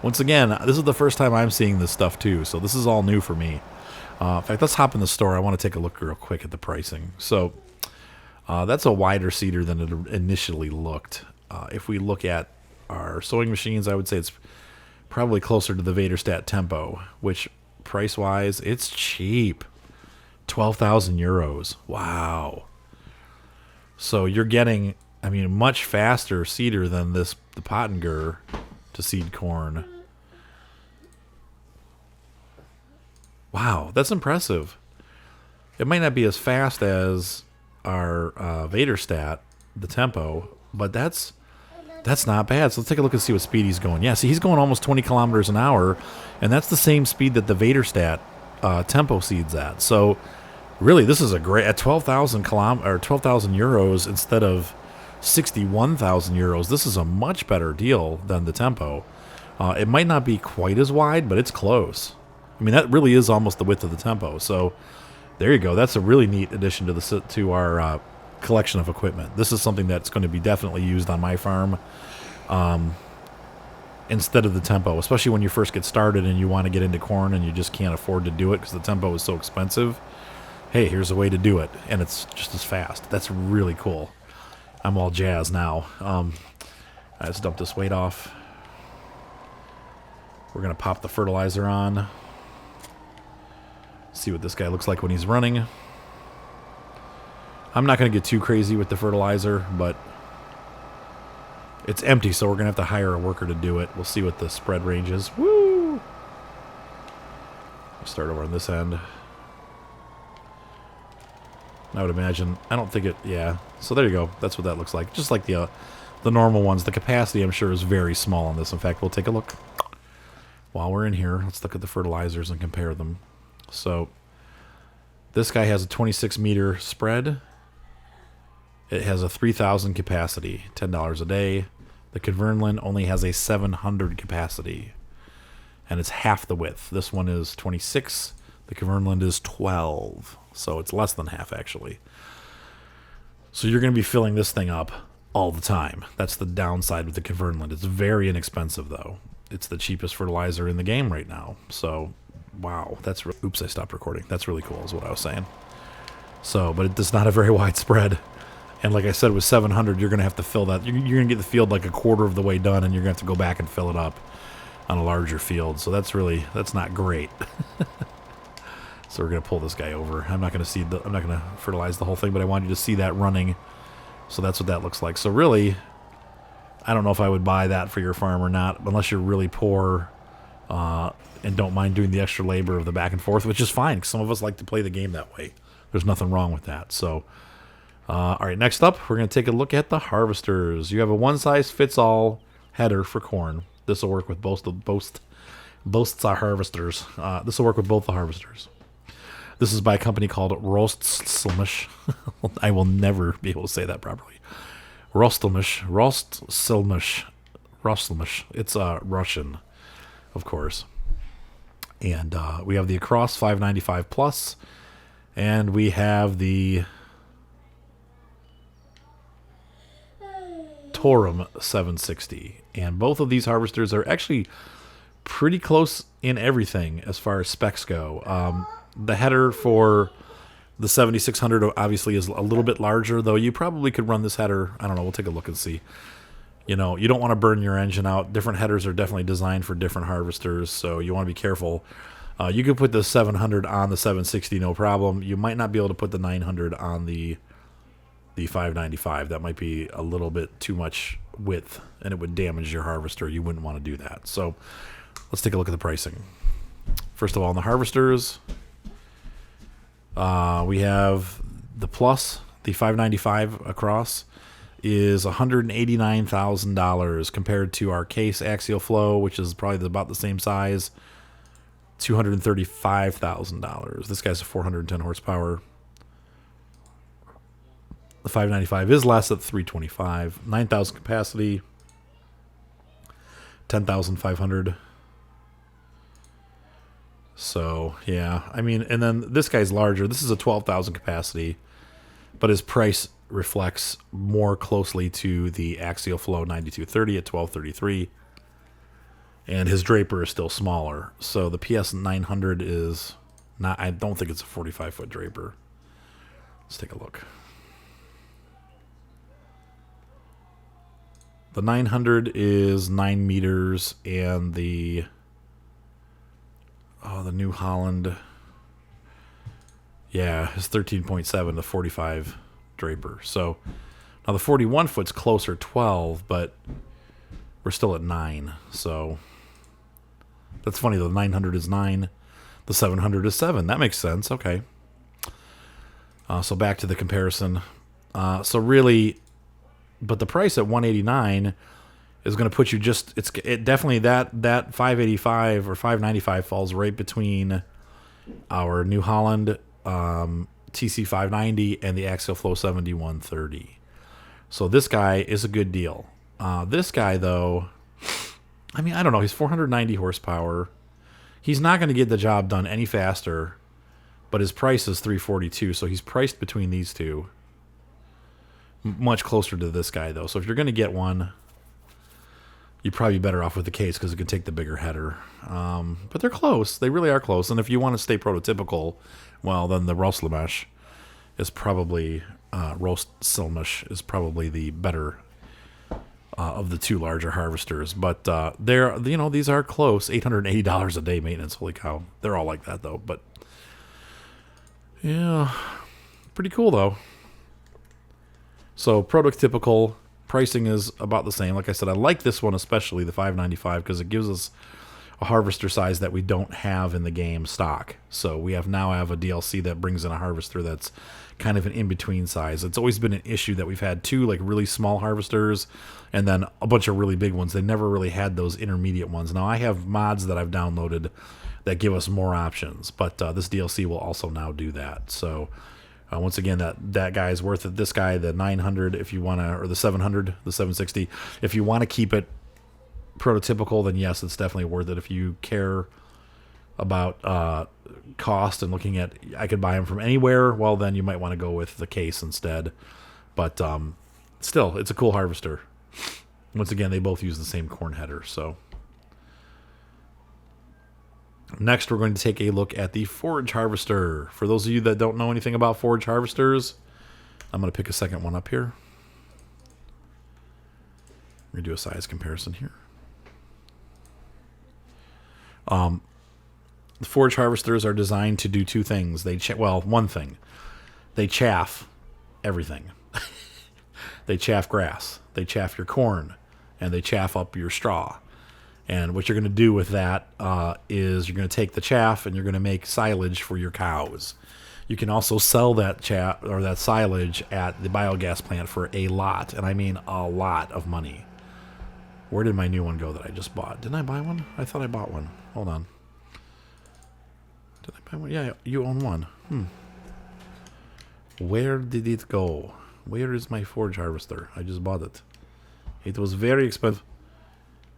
Once again, this is the first time I'm seeing this stuff, too, so this is all new for me. In fact, let's hop in the store. I want to take a look real quick at the pricing. So, that's a wider seeder than it initially looked. If we look at our sewing machines, I would say it's probably closer to the Vaderstat Tempo, which price-wise, it's cheap. 12,000 euros. Wow. So you're getting, I mean, a much faster seeder than the Pottinger to seed corn. Wow, that's impressive. It might not be as fast as our Vaderstat, the Tempo, but that's not bad. So let's take a look and see what speed he's going. Yeah, see, he's going almost 20 kilometers an hour, and that's the same speed that the Vaderstat Tempo seeds at. So really, this is a great, at 12,000 euros instead of 61,000 euros. This is a much better deal than the Tempo. It might not be quite as wide, but it's close. I mean, that really is almost the width of the Tempo. So there you go. That's a really neat addition to our collection of equipment. This is something that's going to be definitely used on my farm instead of the Tempo, especially when you first get started and you want to get into corn and you just can't afford to do it because the Tempo is so expensive. Hey, here's a way to do it, and it's just as fast. That's really cool. I'm all jazzed now. Let's dump this weight off. We're going to pop the fertilizer on. See what this guy looks like when he's running. I'm not going to get too crazy with the fertilizer, but it's empty, so we're going to have to hire a worker to do it. We'll see what the spread range is. Woo! I'll start over on this end. I would imagine, I don't think it, yeah. So there you go. That's what that looks like. Just like the normal ones. The capacity, I'm sure, is very small on this. In fact, we'll take a look. While we're in here, let's look at the fertilizers and compare them. So this guy has a 26 meter spread. It has a 3,000 capacity, $10 a day. The Kverneland only has a 700 capacity, and it's half the width. This one is 26. The Kverneland is 12, so it's less than half, actually. So you're going to be filling this thing up all the time. That's the downside with the Kverneland. It's very inexpensive, though. It's the cheapest fertilizer in the game right now. So, wow, that's... Oops, I stopped recording. That's really cool is what I was saying. So, but it's not a very wide spread. And like I said, with 700, you're going to have to fill that. You're going to get the field like a quarter of the way done, and you're going to have to go back and fill it up on a larger field. So that's not great. So we're going to pull this guy over. I'm not going to fertilize the whole thing, but I want you to see that running. So that's what that looks like. So really, I don't know if I would buy that for your farm or not, unless you're really poor and don't mind doing the extra labor of the back and forth, which is fine, because some of us like to play the game that way. There's nothing wrong with that. So, all right, next up, we're going to take a look at the harvesters. You have a one-size-fits-all header for corn. This will work with both our harvesters. This will work with both the harvesters. This is by a company called Rostselmish. I will never be able to say that properly. Rostselmish. It's Russian, of course. And we have the Across 595 Plus, and we have the Torum 760. And both of these harvesters are actually pretty close in everything as far as specs go. The header for the 7600 obviously is a little bit larger, though you probably could run this header. I don't know. We'll take a look and see. You know, you don't want to burn your engine out. Different headers are definitely designed for different harvesters, so you want to be careful. You could put the 700 on the 760, no problem. You might not be able to put the 900 on the 595. That might be a little bit too much width, and it would damage your harvester. You wouldn't want to do that. So let's take a look at the pricing. First of all, on the harvesters, we have the Plus, the 595 Across, is $189,000 compared to our Case Axial Flow, which is probably about the same size, $235,000. This guy's a 410 horsepower. The 595 is less at 325, 9,000 capacity, 10,500. So, yeah, I mean, and then this guy's larger. This is a 12,000 capacity, but his price reflects more closely to the Axial Flow 9230 at 1233, and his draper is still smaller. So the PS 900 is not, I don't think it's a 45-foot draper. Let's take a look. The 900 is 9 meters, and the New Holland, yeah, is 13.7, the 45 draper. So now the 41 foot's closer, 12, but we're still at 9. So that's funny. The 900 is 9, the 700 is 7. That makes sense. Okay. So back to the comparison. So really, but the price at 189 is going to put you it definitely that 585 or 595 falls right between our New Holland TC 590 and the Axial Flow 7130. So this guy is a good deal. This guy, though, I mean, I don't know. He's 490 horsepower. He's not going to get the job done any faster, but his price is 342. So he's priced between these two. Much closer to this guy, though. So if you're going to get one, you're probably better off with the Case because it can take the bigger header. But they're close. They really are close. And if you want to stay prototypical, well, then the Rostselmish is probably is probably the better of the two larger harvesters. But these are close. $880 a day maintenance. Holy cow! They're all like that though. But yeah, pretty cool though. So prototypical pricing is about the same. Like I said, I like this one especially, the 595, because it gives us a harvester size that we don't have in the game stock. So we now have a DLC that brings in a harvester that's kind of an in-between size. It's always been an issue that we've had two like really small harvesters and then a bunch of really big ones. They never really had those intermediate ones. Now I have mods that I've downloaded that give us more options, but this DLC will also now do that. So once again, that guy is worth it. This guy, the 900, if you want to, or the 700, the 760, if you want to keep it prototypical, then yes, it's definitely worth it. If you care about cost and looking at, I could buy them from anywhere, well, then you might want to go with the Case instead. But still, it's a cool harvester. Once again, they both use the same corn header. So Next, we're going to take a look at the forage harvester. For those of you that don't know anything about forage harvesters, I'm going to pick a second one up here. We're going to do a size comparison here. The forage harvesters are designed to do two things. One thing. They chaff everything. They chaff grass. They chaff your corn. And they chaff up your straw. And what you're going to do with that is you're going to take the chaff and you're going to make silage for your cows. You can also sell that chaff or that silage at the biogas plant for a lot, and I mean a lot of money. Where did my new one go that I just bought? Didn't I buy one? I thought I bought one. Hold on. Did I buy one? Yeah, you own one. Where did it go? Where is my forage harvester? I just bought it. It was very expensive.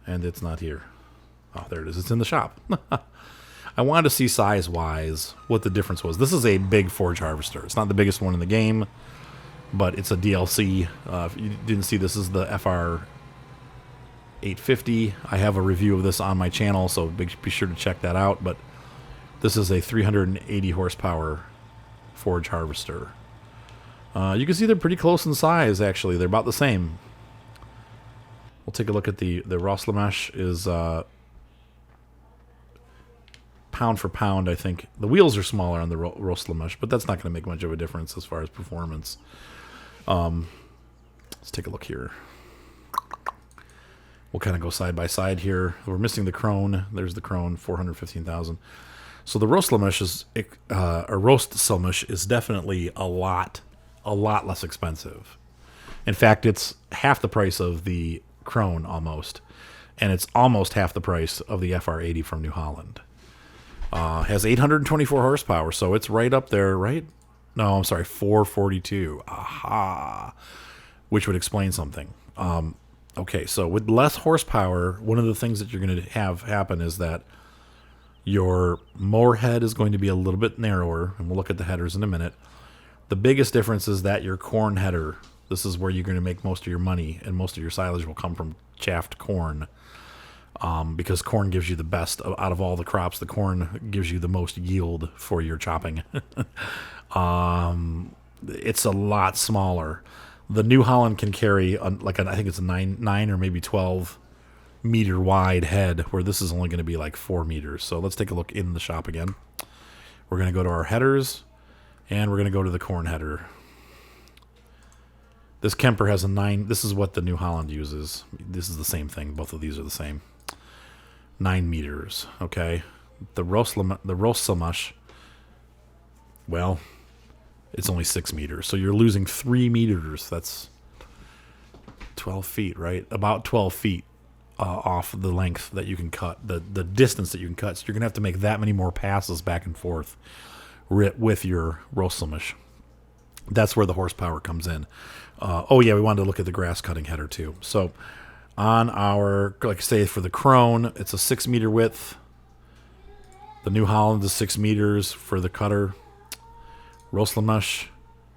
And it's not here. Oh, there it is. It's in the shop. I wanted to see size-wise what the difference was. This is a big forage harvester. It's not the biggest one in the game, but it's a DLC. If you didn't see, this is the FR 850. I have a review of this on my channel, so be sure to check that out. But this is a 380 horsepower forage harvester. You can see they're pretty close in size, actually. They're about the same. We'll take a look at the Rosslamesh is pound for pound, I think. The wheels are smaller on the Rosslamesh, but that's not going to make much of a difference as far as performance. Let's take a look here. We'll kind of go side by side here. We're missing the Crone. There's the Crone, 415,000. So the Rosslamesh is, Rosslamesh is definitely a lot less expensive. In fact, it's half the price of the Crone almost, and it's almost half the price of the FR80 from New Holland. Has 824 horsepower, so it's right up there, right? No, I'm sorry, 442. Aha, which would explain something. Okay, so with less horsepower, one of the things that you're going to have happen is that your mower head is going to be a little bit narrower, and we'll look at the headers in a minute. The biggest difference is that your corn header, this is where you're going to make most of your money, and most of your silage will come from chaffed corn, because corn gives you the best out of all the crops. The corn gives you the most yield for your chopping. It's a lot smaller. The New Holland can carry I think it's a 9 or maybe 12 meter wide head, where this is only going to be like 4 meters. So let's take a look in the shop again. We're going to go to our headers, and we're going to go to the corn header. This Kemper has a 9. This is what the New Holland uses. This is the same thing. Both of these are the same. 9 meters. Okay. The Rosslamesh, well, it's only 6 meters. So you're losing 3 meters. That's 12 feet, right? About 12 feet off the length that you can cut, the distance that you can cut. So you're going to have to make that many more passes back and forth with your Rosslamesh. That's where the horsepower comes in. Oh yeah, we wanted to look at the grass cutting header too. So on our, like I say, for the Crone, it's a 6 meter width. The New Holland is 6 meters for the cutter. Rosslamesh,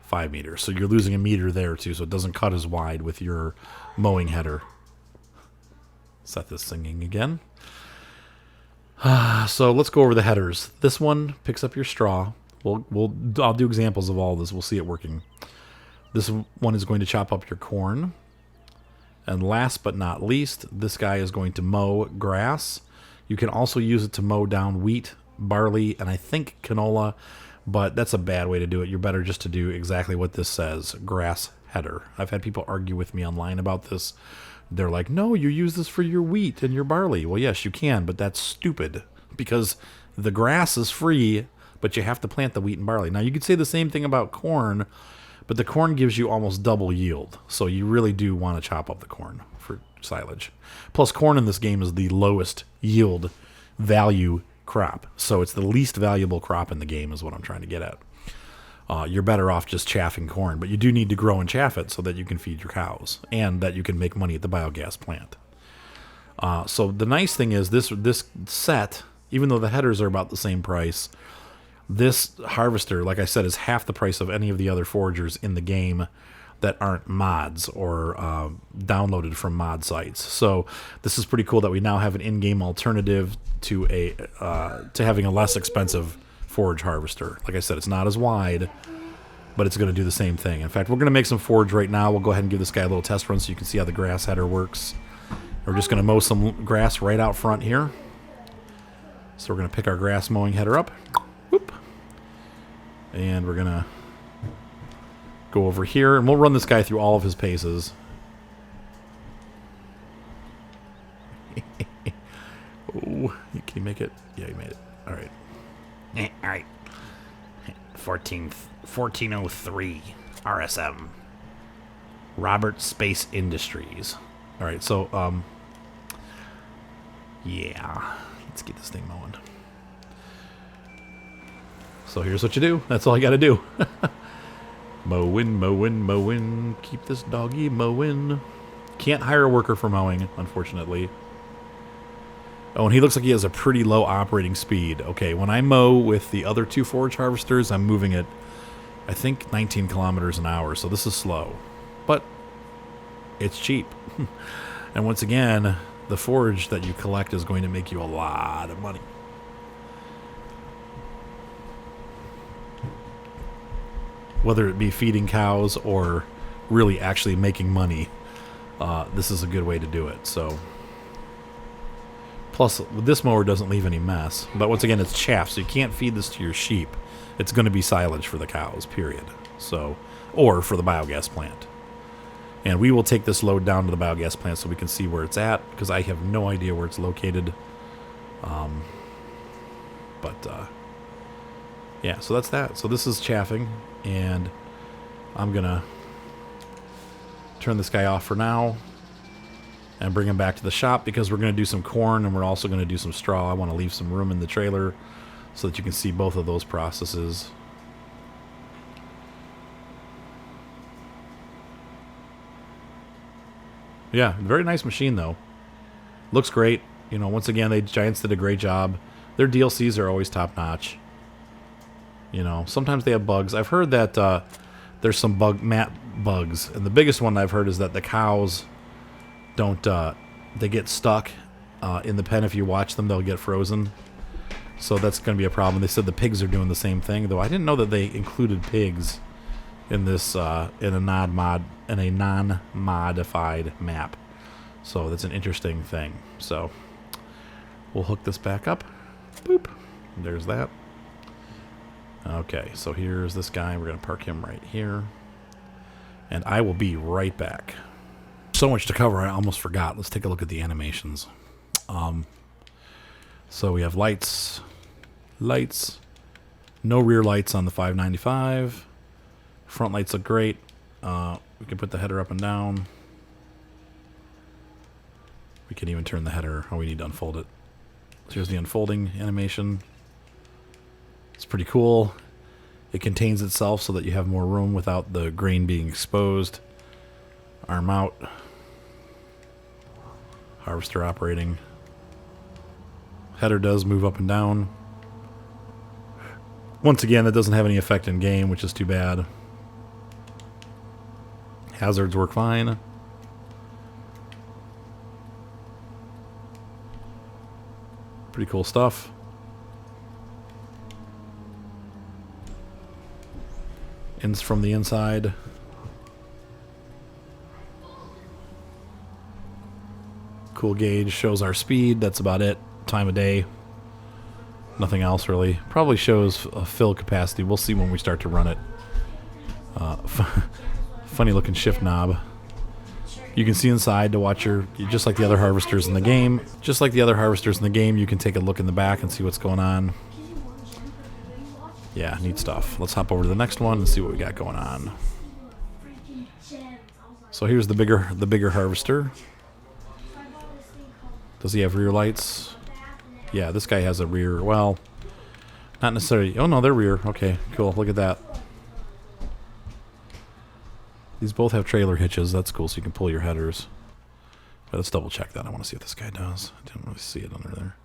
5 meters. So you're losing a meter there too, so it doesn't cut as wide with your mowing header. Set this singing again. So let's go over the headers. This one picks up your straw. I'll do examples of all this. We'll see it working. This one is going to chop up your corn. And last but not least, this guy is going to mow grass. You can also use it to mow down wheat, barley, and I think canola, but that's a bad way to do it. You're better just to do exactly what this says, grass header. I've had people argue with me online about this. They're like, no, you use this for your wheat and your barley. Well, yes, you can, but that's stupid because the grass is free, but you have to plant the wheat and barley. Now, you could say the same thing about corn, but the corn gives you almost double yield. So you really do want to chop up the corn for silage. Plus, corn in this game is the lowest yield value crop. So it's the least valuable crop in the game is what I'm trying to get at. You're better off just chaffing corn, but you do need to grow and chaff it so that you can feed your cows and that you can make money at the biogas plant. So the nice thing is this set, even though the headers are about the same price, this harvester, like I said, is half the price of any of the other foragers in the game. that aren't mods or downloaded from mod sites. So this is pretty cool that we now have an in-game alternative to having a less expensive forage harvester. Like I said, it's not as wide, but it's going to do the same thing. In fact, we're going to make some forage right now. We'll go ahead and give this guy a little test run so you can see how the grass header works. We're just going to mow some grass right out front here. So we're going to pick our grass mowing header up. Whoop. And we're going to go over here, and we'll run this guy through all of his paces. Oh, can you make it? Yeah, you made it. All right. All right. 1403 RSM. Robert Space Industries. All right, so yeah, let's get this thing mowing. So here's what you do. That's all you got to do. Mowing, mowing, mowing. Keep this doggy mowing. Can't hire a worker for mowing, unfortunately. Oh, and he looks like he has a pretty low operating speed. Okay, when I mow with the other two forage harvesters, I'm moving at, I think, 19 kilometers an hour. So this is slow. But it's cheap. And once again, the forage that you collect is going to make you a lot of money. Whether it be feeding cows or really actually making money, this is a good way to do it. So, plus this mower doesn't leave any mess. But once again, it's chaff, so you can't feed this to your sheep. It's going to be silage for the cows, period. So, or for the biogas plant. And we will take this load down to the biogas plant so we can see where it's at, because I have no idea where it's located. Yeah, so that's that. So this is chaffing, and I'm going to turn this guy off for now and bring him back to the shop, because we're going to do some corn and we're also going to do some straw. I want to leave some room in the trailer so that you can see both of those processes. Yeah, very nice machine though. Looks great. You know, once again, Giants did a great job. Their DLCs are always top notch. You know, sometimes they have bugs. I've heard that there's some mat bugs, and the biggest one I've heard is that the cows don't. They get stuck in the pen. If you watch them, they'll get frozen. So that's going to be a problem. They said the pigs are doing the same thing, though I didn't know that they included pigs in this in a non-modified map. So that's an interesting thing. So we'll hook this back up. Boop. There's that. Okay, so here's this guy. We're going to park him right here. And I will be right back. So much to cover, I almost forgot. Let's take a look at the animations. So we have lights. No rear lights on the 595. Front lights look great. We can put the header up and down. We can even turn the header. Oh, we need to unfold it. So here's the unfolding animation. It's pretty cool. It contains itself so that you have more room without the grain being exposed. Arm out. Harvester operating. Header does move up and down. Once again, that doesn't have any effect in game, which is too bad. Hazards work fine. Pretty cool stuff. Ins from the inside. Cool gauge, shows our speed. That's about it. Time of day. Nothing else really. Probably shows a fill capacity. We'll see when we start to run it. Funny looking shift knob. You can see inside to watch just like the other harvesters in the game. Just like the other harvesters in the game, you can take a look in the back and see what's going on. Yeah, neat stuff. Let's hop over to the next one and see what we got going on. So here's the bigger harvester. Does he have rear lights? Yeah, this guy has a rear. Well, not necessarily. Oh no, they're rear. Okay, cool. Look at that. These both have trailer hitches. That's cool, so you can pull your headers. But let's double check that. I want to see what this guy does. I didn't really see it under there.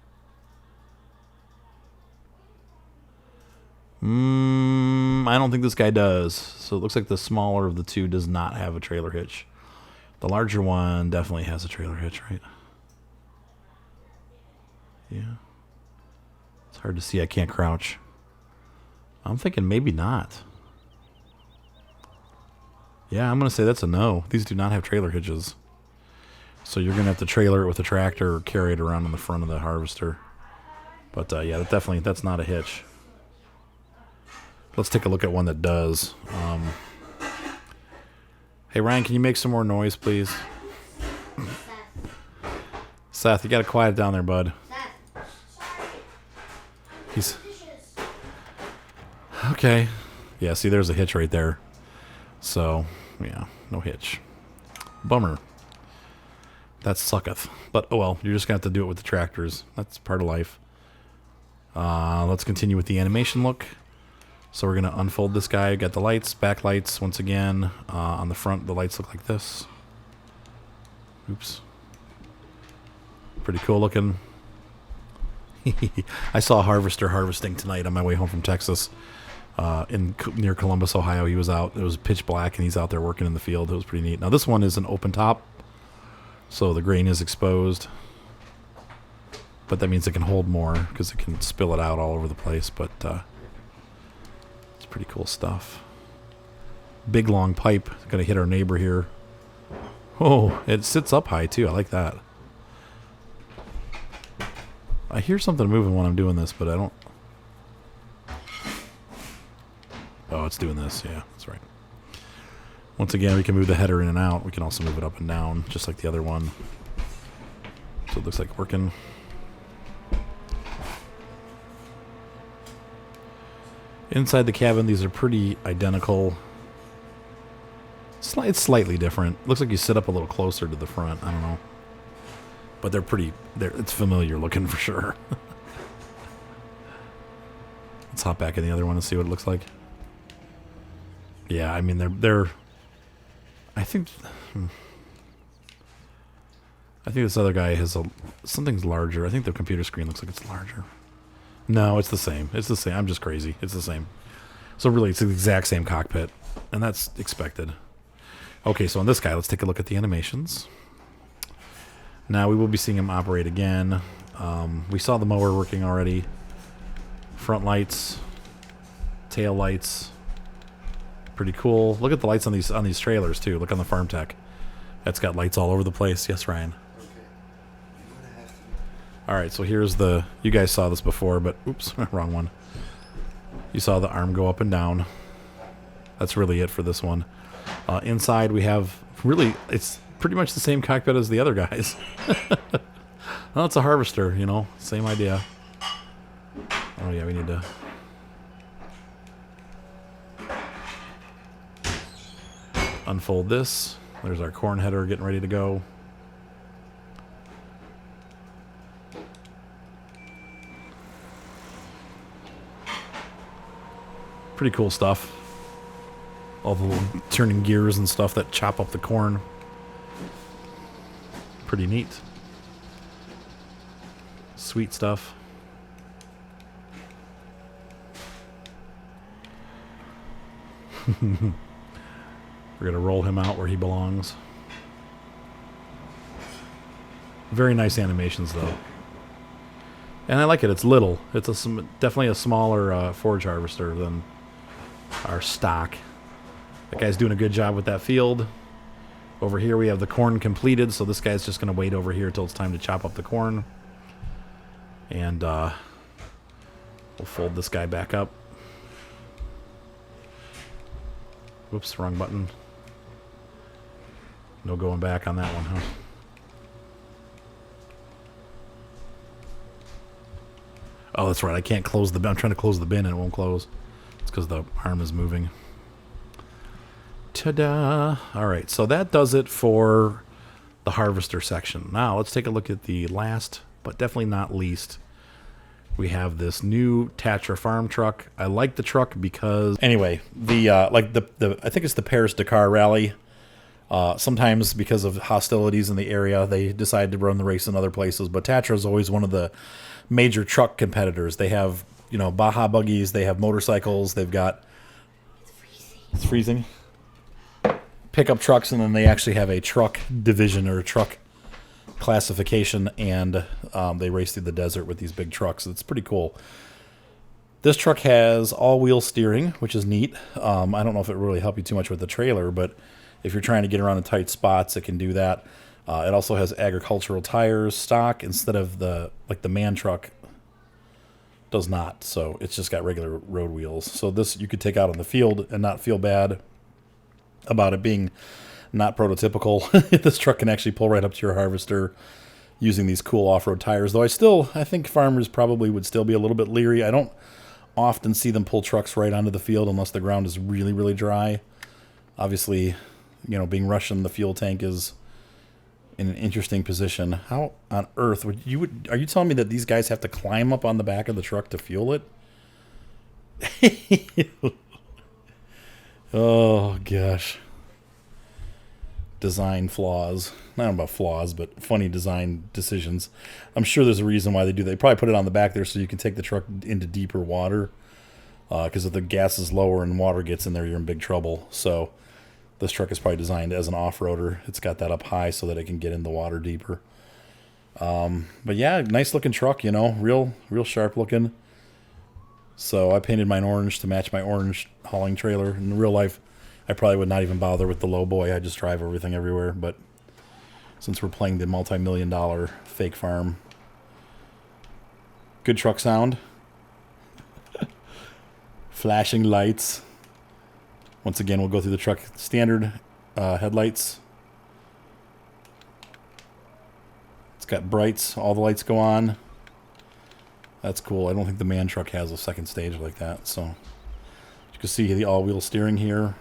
I don't think this guy does. So it looks like the smaller of the two does not have a trailer hitch. The larger one definitely has a trailer hitch, right? Yeah. It's hard to see. I can't crouch. I'm thinking maybe not. Yeah, I'm going to say that's a no. These do not have trailer hitches. So you're going to have to trailer it with a tractor or carry it around on the front of the harvester. But yeah, that's not a hitch. Let's take a look at one that does. Hey, Ryan, can you make some more noise, please? Seth, you got to quiet it down there, bud. He's... Okay. Yeah, see, there's a hitch right there. So, yeah, no hitch. Bummer. That sucketh. But, oh well, you're just going to have to do it with the tractors. That's part of life. Let's continue with the animation look. So we're going to unfold this guy. Got the lights, backlights once again. On the front, the lights look like this. Oops. Pretty cool looking. I saw a harvester harvesting tonight on my way home from Texas. Near Columbus, Ohio. He was out. It was pitch black, and he's out there working in the field. It was pretty neat. Now, this one is an open top, so the grain is exposed. But that means it can hold more because it can spill it out all over the place. But it's pretty cool stuff. Big, long pipe. Going to hit our neighbor here. Oh, it sits up high, too. I like that. I hear something moving when I'm doing this, but I don't... Oh, it's doing this. Yeah, that's right. Once again, we can move the header in and out. We can also move it up and down, just like the other one. So it looks like working. Inside the cabin, these are pretty identical. It's slightly different. Looks like you sit up a little closer to the front. I don't know. But they're pretty... It's familiar looking for sure. Let's hop back in the other one and see what it looks like. Yeah, I mean, they're I think this other guy has something's larger. I think the computer screen looks like it's larger. No, it's the same. It's the same. I'm just crazy. It's the same. So really, it's the exact same cockpit, and that's expected. Okay, so on this guy, let's take a look at the animations. Now we will be seeing him operate again. We saw the mower working already. Front lights, tail lights. Pretty cool. Look at the lights on these trailers too. Look on the FarmTech. That's got lights all over the place. Yes, Ryan. Okay. All right, so here's the... You guys saw this before, but oops, wrong one. You saw the arm go up and down. That's really it for this one. Inside we have really... It's pretty much the same cockpit as the other guys. Well, it's a harvester, you know. Same idea. Oh yeah, we need to... Unfold this. There's our corn header getting ready to go. Pretty cool stuff. All the little turning gears and stuff that chop up the corn. Pretty neat. Sweet stuff. We're going to roll him out where he belongs. Very nice animations, though. And I like it. It's little. It's definitely a smaller forage harvester than our stock. That guy's doing a good job with that field. Over here we have the corn completed, so this guy's just going to wait over here until it's time to chop up the corn. And we'll fold this guy back up. Whoops, wrong button. No going back on that one, huh? Oh, that's right. I can't close the bin. I'm trying to close the bin and it won't close. It's because the arm is moving. Ta-da! All right, so that does it for the harvester section. Now, let's take a look at the last, but definitely not least. We have this new Tatra farm truck. I like the truck because... Anyway, I think it's the Paris-Dakar rally. Sometimes because of hostilities in the area, they decide to run the race in other places. But Tatra is always one of the major truck competitors. They have, Baja buggies, they have motorcycles, they've got It's freezing. Pickup trucks, and then they actually have a truck division or a truck classification, and they race through the desert with these big trucks. It's pretty cool. This truck has all-wheel steering, which is neat. I don't know if it really helped you too much with the trailer, but if you're trying to get around in tight spots, it can do that. It also has agricultural tires, stock, instead of the man truck does not. So it's just got regular road wheels. So this you could take out on the field and not feel bad about it being not prototypical. This truck can actually pull right up to your harvester using these cool off-road tires. Though I think farmers probably would still be a little bit leery. I don't often see them pull trucks right onto the field unless the ground is really, really dry. Obviously, being Russian, the fuel tank is in an interesting position. How on earth are you telling me that these guys have to climb up on the back of the truck to fuel it? Oh gosh. Design flaws. I don't know about flaws, but funny design decisions. I'm sure there's a reason why they do that. They probably put it on the back there so you can take the truck into deeper water. Because if the gas is lower and water gets in there, you're in big trouble. So this truck is probably designed as an off-roader. It's got that up high so that it can get in the water deeper. But yeah, nice looking truck, real sharp looking. So I painted mine orange to match my orange hauling trailer. In real life, I probably would not even bother with the low boy. I just drive everything everywhere. But since we're playing the multi-million-dollar fake farm, good truck sound. Flashing lights. Once again, we'll go through the truck standard headlights. It's got brights. All the lights go on. That's cool. I don't think the man truck has a second stage like that. So you can see the all-wheel steering here.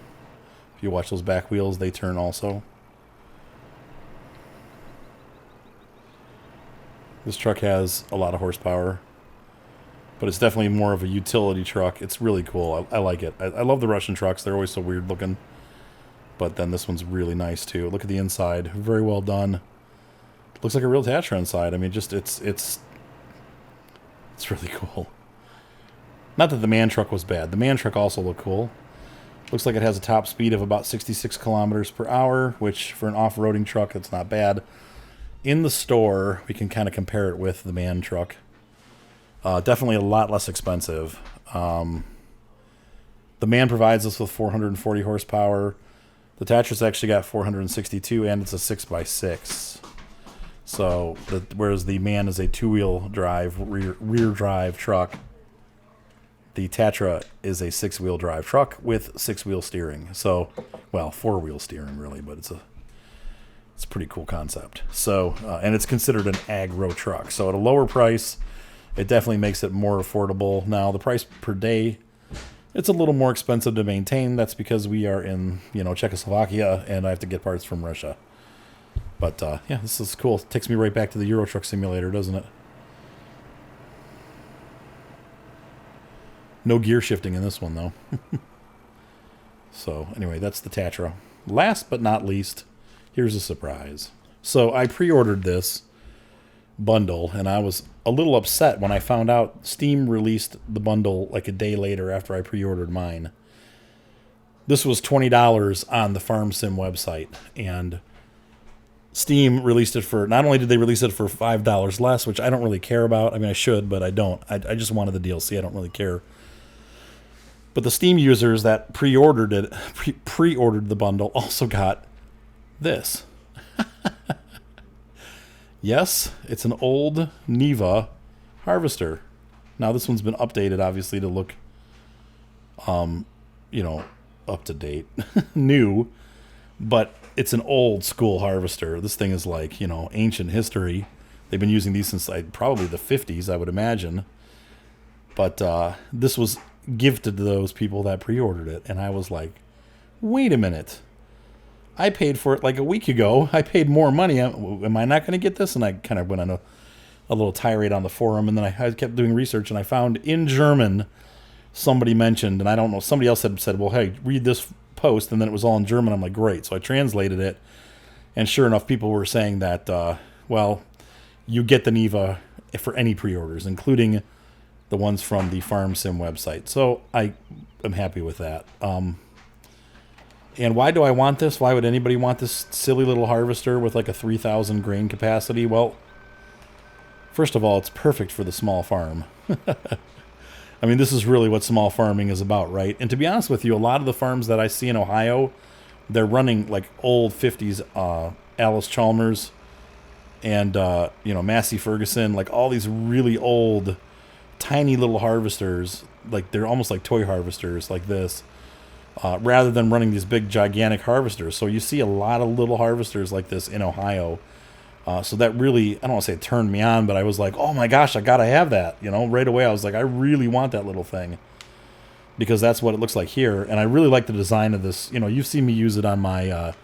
If you watch those back wheels, they turn also. This truck has a lot of horsepower, but it's definitely more of a utility truck. It's really cool. I like it. I love the Russian trucks. They're always so weird looking. But then this one's really nice too. Look at the inside. Very well done. Looks like a real Tatra inside. I mean, just it's really cool. Not that the man truck was bad. The man truck also looked cool. Looks like it has a top speed of about 66 kilometers per hour, which for an off-roading truck, that's not bad. In the store, we can kind of compare it with the man truck. Definitely a lot less expensive. The man provides us with 440 horsepower. The Tatra's actually got 462, and it's a 6x6. So, whereas the man is a two-wheel drive, rear drive truck, the Tatra is a six-wheel drive truck with six-wheel steering. So, well, four-wheel steering really, but it's a pretty cool concept. So, and it's considered an agro truck. So, at a lower price, it definitely makes it more affordable. Now, the price per day, it's a little more expensive to maintain. That's because we are in, Czechoslovakia, and I have to get parts from Russia. But, yeah, this is cool. It takes me right back to the Euro Truck Simulator, doesn't it? No gear shifting in this one, though. So, anyway, that's the Tatra. Last but not least, here's a surprise. So, I pre-ordered this bundle, and I was a little upset when I found out Steam released the bundle like a day later after I pre-ordered mine. This was $20 on the FarmSim website, and Steam released it for, not only did they release it for $5 less, which I don't really care about. I mean, I should, but I don't. I just wanted the DLC. I don't really care. But the Steam users that pre-ordered it, pre-ordered the bundle, also got this. Yes, it's an old Niva harvester. Now this one's been updated, obviously, to look, up to date, new. But it's an old school harvester. This thing is like, ancient history. They've been using these since probably the 50s, I would imagine. But this was gifted to those people that pre-ordered it. And I was like, wait a minute. I paid for it like a week ago. I paid more money. Am I not going to get this? And I kind of went on a little tirade on the forum. And then I kept doing research. And I found in German, somebody mentioned, and I don't know, somebody else had said, well, hey, read this post. And then it was all in German. I'm like, great. So I translated it. And sure enough, people were saying that, you get the Niva for any pre-orders, including the ones from the FarmSim website. So I am happy with that. And why do I want this? Why would anybody want this silly little harvester with like a 3,000 grain capacity? Well, first of all, it's perfect for the small farm. I mean, this is really what small farming is about, right? And to be honest with you, a lot of the farms that I see in Ohio, they're running like old 50s Alice Chalmers and, Massey Ferguson, like all these really old, tiny little harvesters. Like they're almost like toy harvesters like this, rather than running these big, gigantic harvesters. So you see a lot of little harvesters like this in Ohio. So that really, I don't want to say it turned me on, but I was like, oh my gosh, I got to have that. Right away I was like, I really want that little thing. Because that's what it looks like here. And I really like the design of this. You've seen me use it on my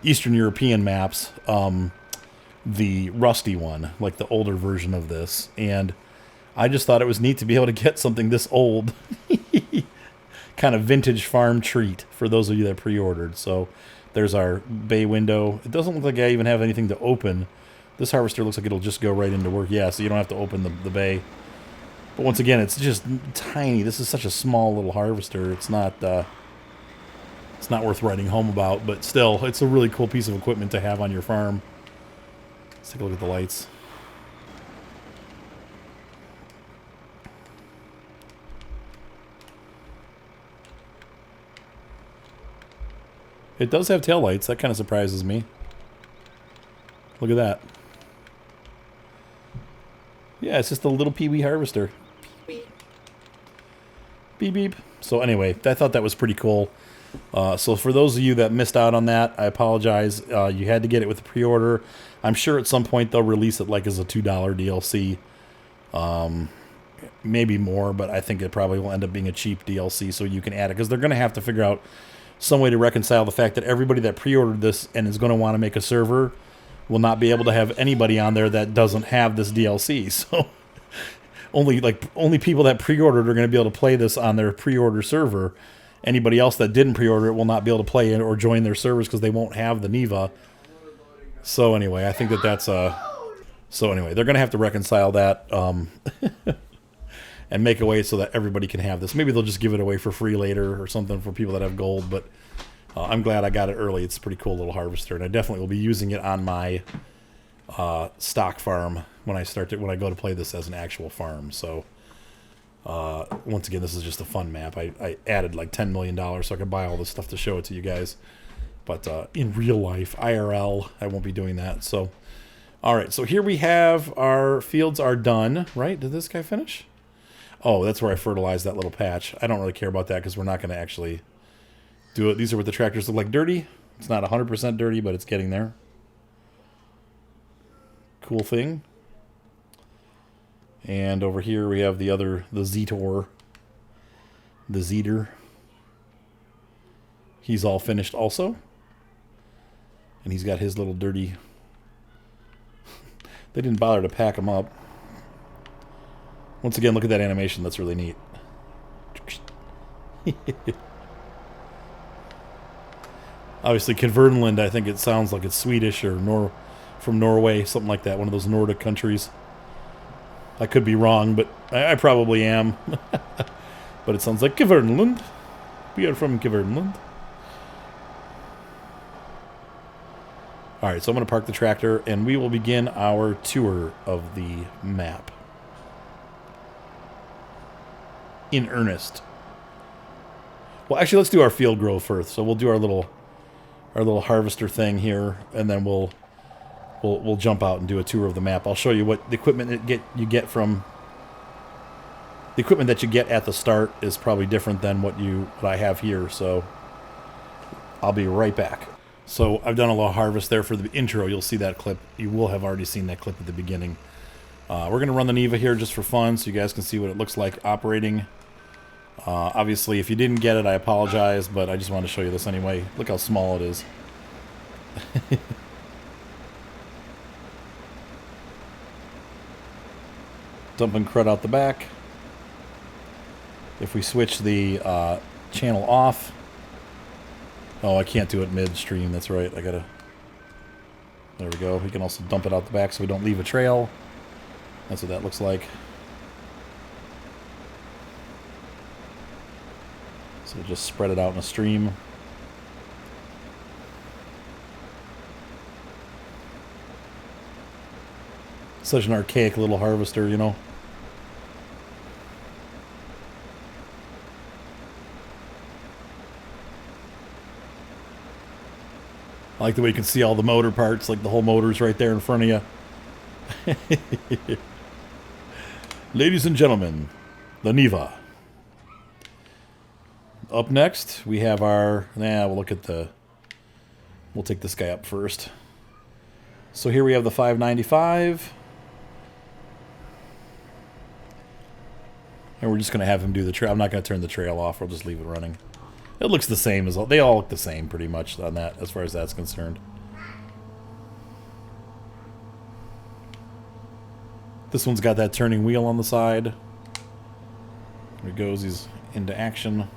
Eastern European maps. The rusty one, like the older version of this. And I just thought it was neat to be able to get something this old. Kind of vintage farm treat for those of you that pre-ordered. So there's our bay window. It doesn't look like I even have anything to open. This harvester looks like it'll just go right into work. Yeah, so you don't have to open the bay. But once again, it's just tiny. This is such a small little harvester. It's not worth writing home about, but still, it's a really cool piece of equipment to have on your farm. Let's take a look at the lights. It does have taillights. That kind of surprises me. Look at that. Yeah, it's just a little pee-wee harvester. Beep, beep. Beep, beep. So anyway, I thought that was pretty cool. So for those of you that missed out on that, I apologize. You had to get it with a pre-order. I'm sure at some point they'll release it like as a $2 DLC. Maybe more, but I think it probably will end up being a cheap DLC so you can add it. Because they're going to have to figure out some way to reconcile the fact that everybody that pre-ordered this and is going to want to make a server will not be able to have anybody on there that doesn't have this DLC. So only people that pre-ordered are going to be able to play this on their pre-order server. Anybody else that didn't pre-order it will not be able to play it or join their servers because they won't have the Niva. So anyway, I think that's so anyway, they're going to have to reconcile that and make a way so that everybody can have this. Maybe they'll just give it away for free later or something for people that have gold, but I'm glad I got it early. It's a pretty cool little harvester, and I definitely will be using it on my stock farm when I go to play this as an actual farm. So once again, this is just a fun map. I added like $10 million so I could buy all this stuff to show it to you guys. But in real life, IRL, I won't be doing that. So, all right. So here we have our fields are done, right? Did this guy finish? Oh, that's where I fertilized that little patch. I don't really care about that because we're not going to actually do it. These are what the tractors look like dirty. It's not 100% dirty, but it's getting there. Cool thing. And over here we have the Zetor. The Zetor. He's all finished also. And he's got his little dirty... They didn't bother to pack him up. Once again, look at that animation. That's really neat. Obviously, Kverneland, I think it sounds like it's Swedish or from Norway, something like that. One of those Nordic countries. I could be wrong, but I probably am. But it sounds like Kverneland. We are from Kverneland. Alright, so I'm going to park the tractor, and we will begin our tour of the map. In earnest. Well, actually, let's do our field growth first. So we'll do our little harvester thing here, and then we'll jump out and do a tour of the map. I'll show you what the equipment you get from the equipment that you get at the start is probably different than what I have here. So I'll be right back. So I've done a little harvest there for the intro. You'll see that clip. You will have already seen that clip at the beginning. We're going to run the Niva here just for fun so you guys can see what it looks like operating. Obviously, if you didn't get it, I apologize, but I just wanted to show you this anyway. Look how small it is. Dumping crud out the back. If we switch the channel off... Oh, I can't do it midstream. That's right. I gotta... There we go. We can also dump it out the back so we don't leave a trail. That's what that looks like. So we'll just spread it out in a stream. Such an archaic little harvester, you know. I like the way you can see all the motor parts, like the whole motor's right there in front of you. Ladies and gentlemen, the Niva. Up next, we have our... we'll look at the... We'll take this guy up first. So here we have the 595. And we're just going to have him do the trail. I'm not going to turn the trail off. We'll just leave it running. It looks the same as all. They all look the same pretty much on that, as far as that's concerned. This one's got that turning wheel on the side. There he goes. He's into action.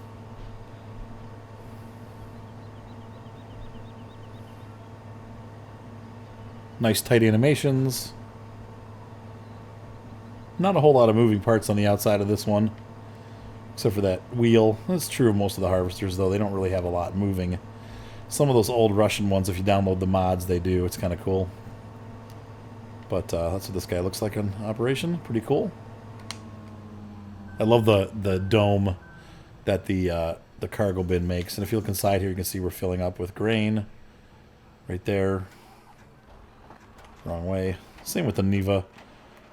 Nice tight animations. Not a whole lot of moving parts on the outside of this one, except for that wheel. That's true of most of the harvesters, though. They don't really have a lot moving. Some of those old Russian ones, if you download the mods, they do. It's kind of cool. But that's what this guy looks like in operation. Pretty cool. I love the dome that the cargo bin makes. And if you look inside here, you can see we're filling up with grain. Right there. Wrong way. Same with the Niva.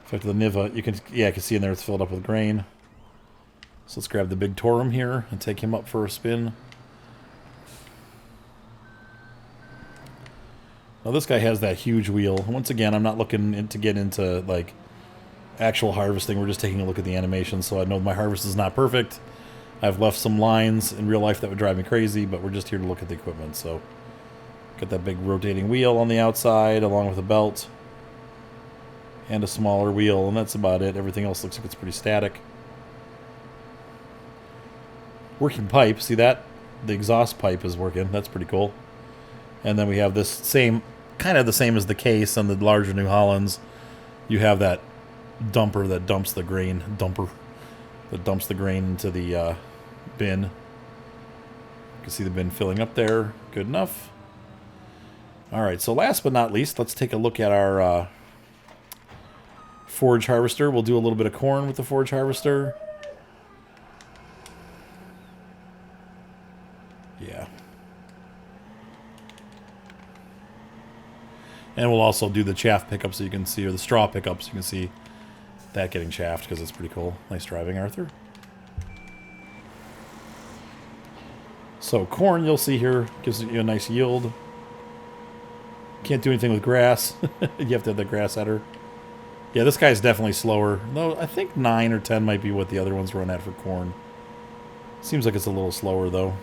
In fact, the Niva, you can see in there it's filled up with grain. So let's grab the big Torum here and take him up for a spin. Now this guy has that huge wheel. Once again, I'm not looking to get into like actual harvesting. We're just taking a look at the animation. So I know my harvest is not perfect. I've left some lines in real life that would drive me crazy, but we're just here to look at the equipment. So got that big rotating wheel on the outside along with a belt. And a smaller wheel, and that's about it. Everything else looks like it's pretty static. Working pipe, see that? The exhaust pipe is working. That's pretty cool. And then we have this same, kind of the same as the case on the larger New Hollands. You have that dumper that dumps the grain, that dumps the grain into the bin. You can see the bin filling up there. Good enough. All right, so last but not least, let's take a look at our forage harvester. We'll do a little bit of corn with the forage harvester. Yeah. And we'll also do the chaff pickup so you can see, or the straw pickup so you can see that getting chaffed, because it's pretty cool. Nice driving, Arthur. So corn, you'll see here, gives you a nice yield. Can't do anything with grass. You have to have the grass header. Yeah, this guy's definitely slower. Though I think 9 or 10 might be what the other ones run at for corn. Seems like it's a little slower, though.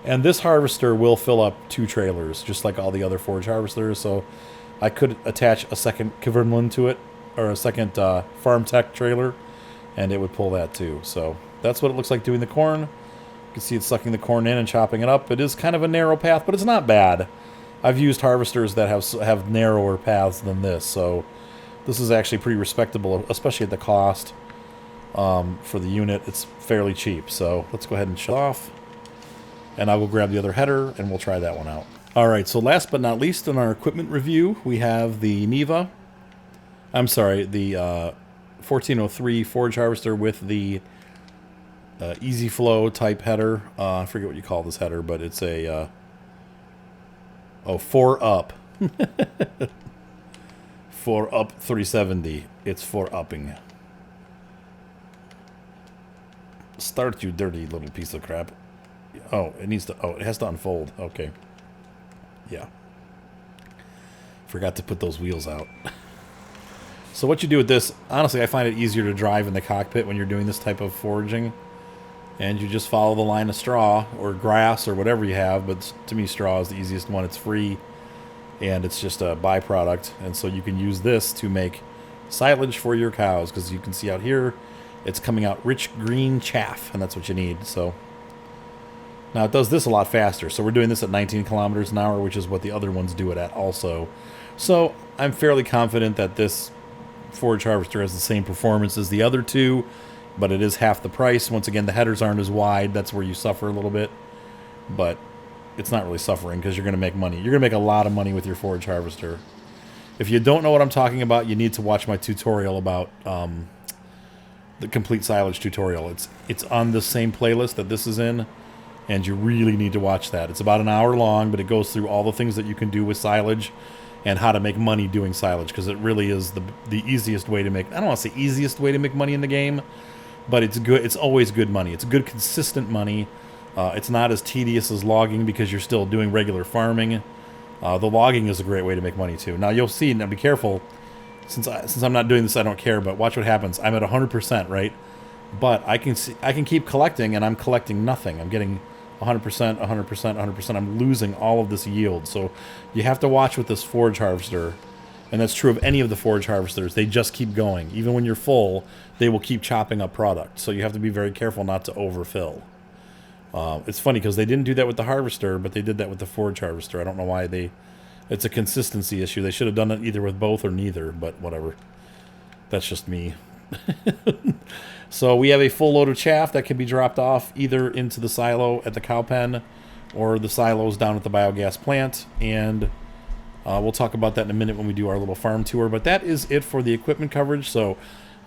And this harvester will fill up 2 trailers, just like all the other forage harvesters. So I could attach a second Kverneland to it, or a second FarmTech trailer, and it would pull that too. So that's what it looks like doing the corn. You can see it's sucking the corn in and chopping it up. It is kind of a narrow path, but it's not bad. I've used harvesters that have narrower paths than this, so this is actually pretty respectable, especially at the cost for the unit. It's fairly cheap, so let's go ahead and shut off. And I will grab the other header, and we'll try that one out. All right, so last but not least in our equipment review, we have the Niva. I'm sorry, the 1403 forage harvester with the easy flow type header. I forget what you call this header, but it's a 4 up. 4 up 370. It's 4 upping. Start, you dirty little piece of crap. Oh, it needs to. Oh, it has to unfold. Okay. Yeah. Forgot to put those wheels out. So what you do with this, honestly, I find it easier to drive in the cockpit when you're doing this type of foraging. And you just follow the line of straw or grass or whatever you have. But to me, straw is the easiest one. It's free. And it's just a byproduct. And so you can use this to make silage for your cows. Because you can see out here, it's coming out rich green chaff. And that's what you need. So now it does this a lot faster. So we're doing this at 19 kilometers an hour, which is what the other ones do it at also. So I'm fairly confident that this forage harvester has the same performance as the other two, but it is half the price. Once again, the headers aren't as wide. That's where you suffer a little bit. But it's not really suffering because you're going to make money. You're going to make a lot of money with your forage harvester. If you don't know what I'm talking about, you need to watch my tutorial about the complete silage tutorial. It's on the same playlist that this is in, and you really need to watch that. It's about an hour long, but it goes through all the things that you can do with silage and how to make money doing silage, because it really is the easiest way to make, I don't want to say easiest way to make money in the game, but it's good. It's always good money. It's good, consistent money. It's not as tedious as logging because you're still doing regular farming. The logging is a great way to make money too. Now you'll see, now be careful, since I'm not doing this, I don't care, but watch what happens. I'm at 100%, right? But I can keep collecting, and I'm collecting nothing. I'm getting 100%, 100%, 100%. I'm losing all of this yield. So you have to watch with this forage harvester, and that's true of any of the forage harvesters. They just keep going. Even when you're full, they will keep chopping up product. So you have to be very careful not to overfill. It's funny because they didn't do that with the harvester, but they did that with the forage harvester. I don't know why they... It's a consistency issue. They should have done it either with both or neither, but whatever. That's just me. So we have a full load of chaff that can be dropped off either into the silo at the cow pen or the silos down at the biogas plant. And we'll talk about that in a minute when we do our little farm tour. But that is it for the equipment coverage. So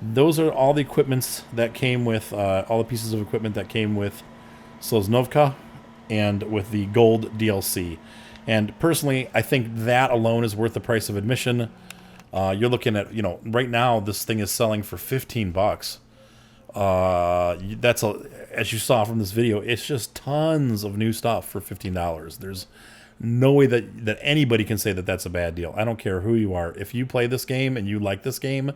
those are all the equipments that came with, all the pieces of equipment that came with Snoka and with the gold DLC. And personally, I think that alone is worth the price of admission. You're looking at, you know, right now this thing is selling for $15. That's as you saw from this video, it's just tons of new stuff for $15. There's no way that anybody can say that that's a bad deal. I don't care who you are. If you play this game and you like this game,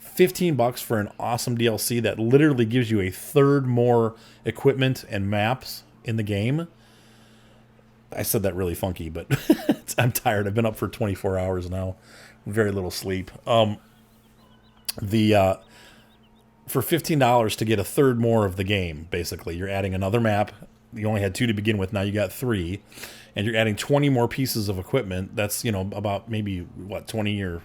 $15 for an awesome DLC that literally gives you a third more equipment and maps in the game. I said that really funky, but I'm tired. I've been up for 24 hours now. Very little sleep. For $15 to get a third more of the game, basically, you're adding another map. You only had 2 to begin with. Now you got 3. And you're adding 20 more pieces of equipment. That's, you know, about maybe, 20 or...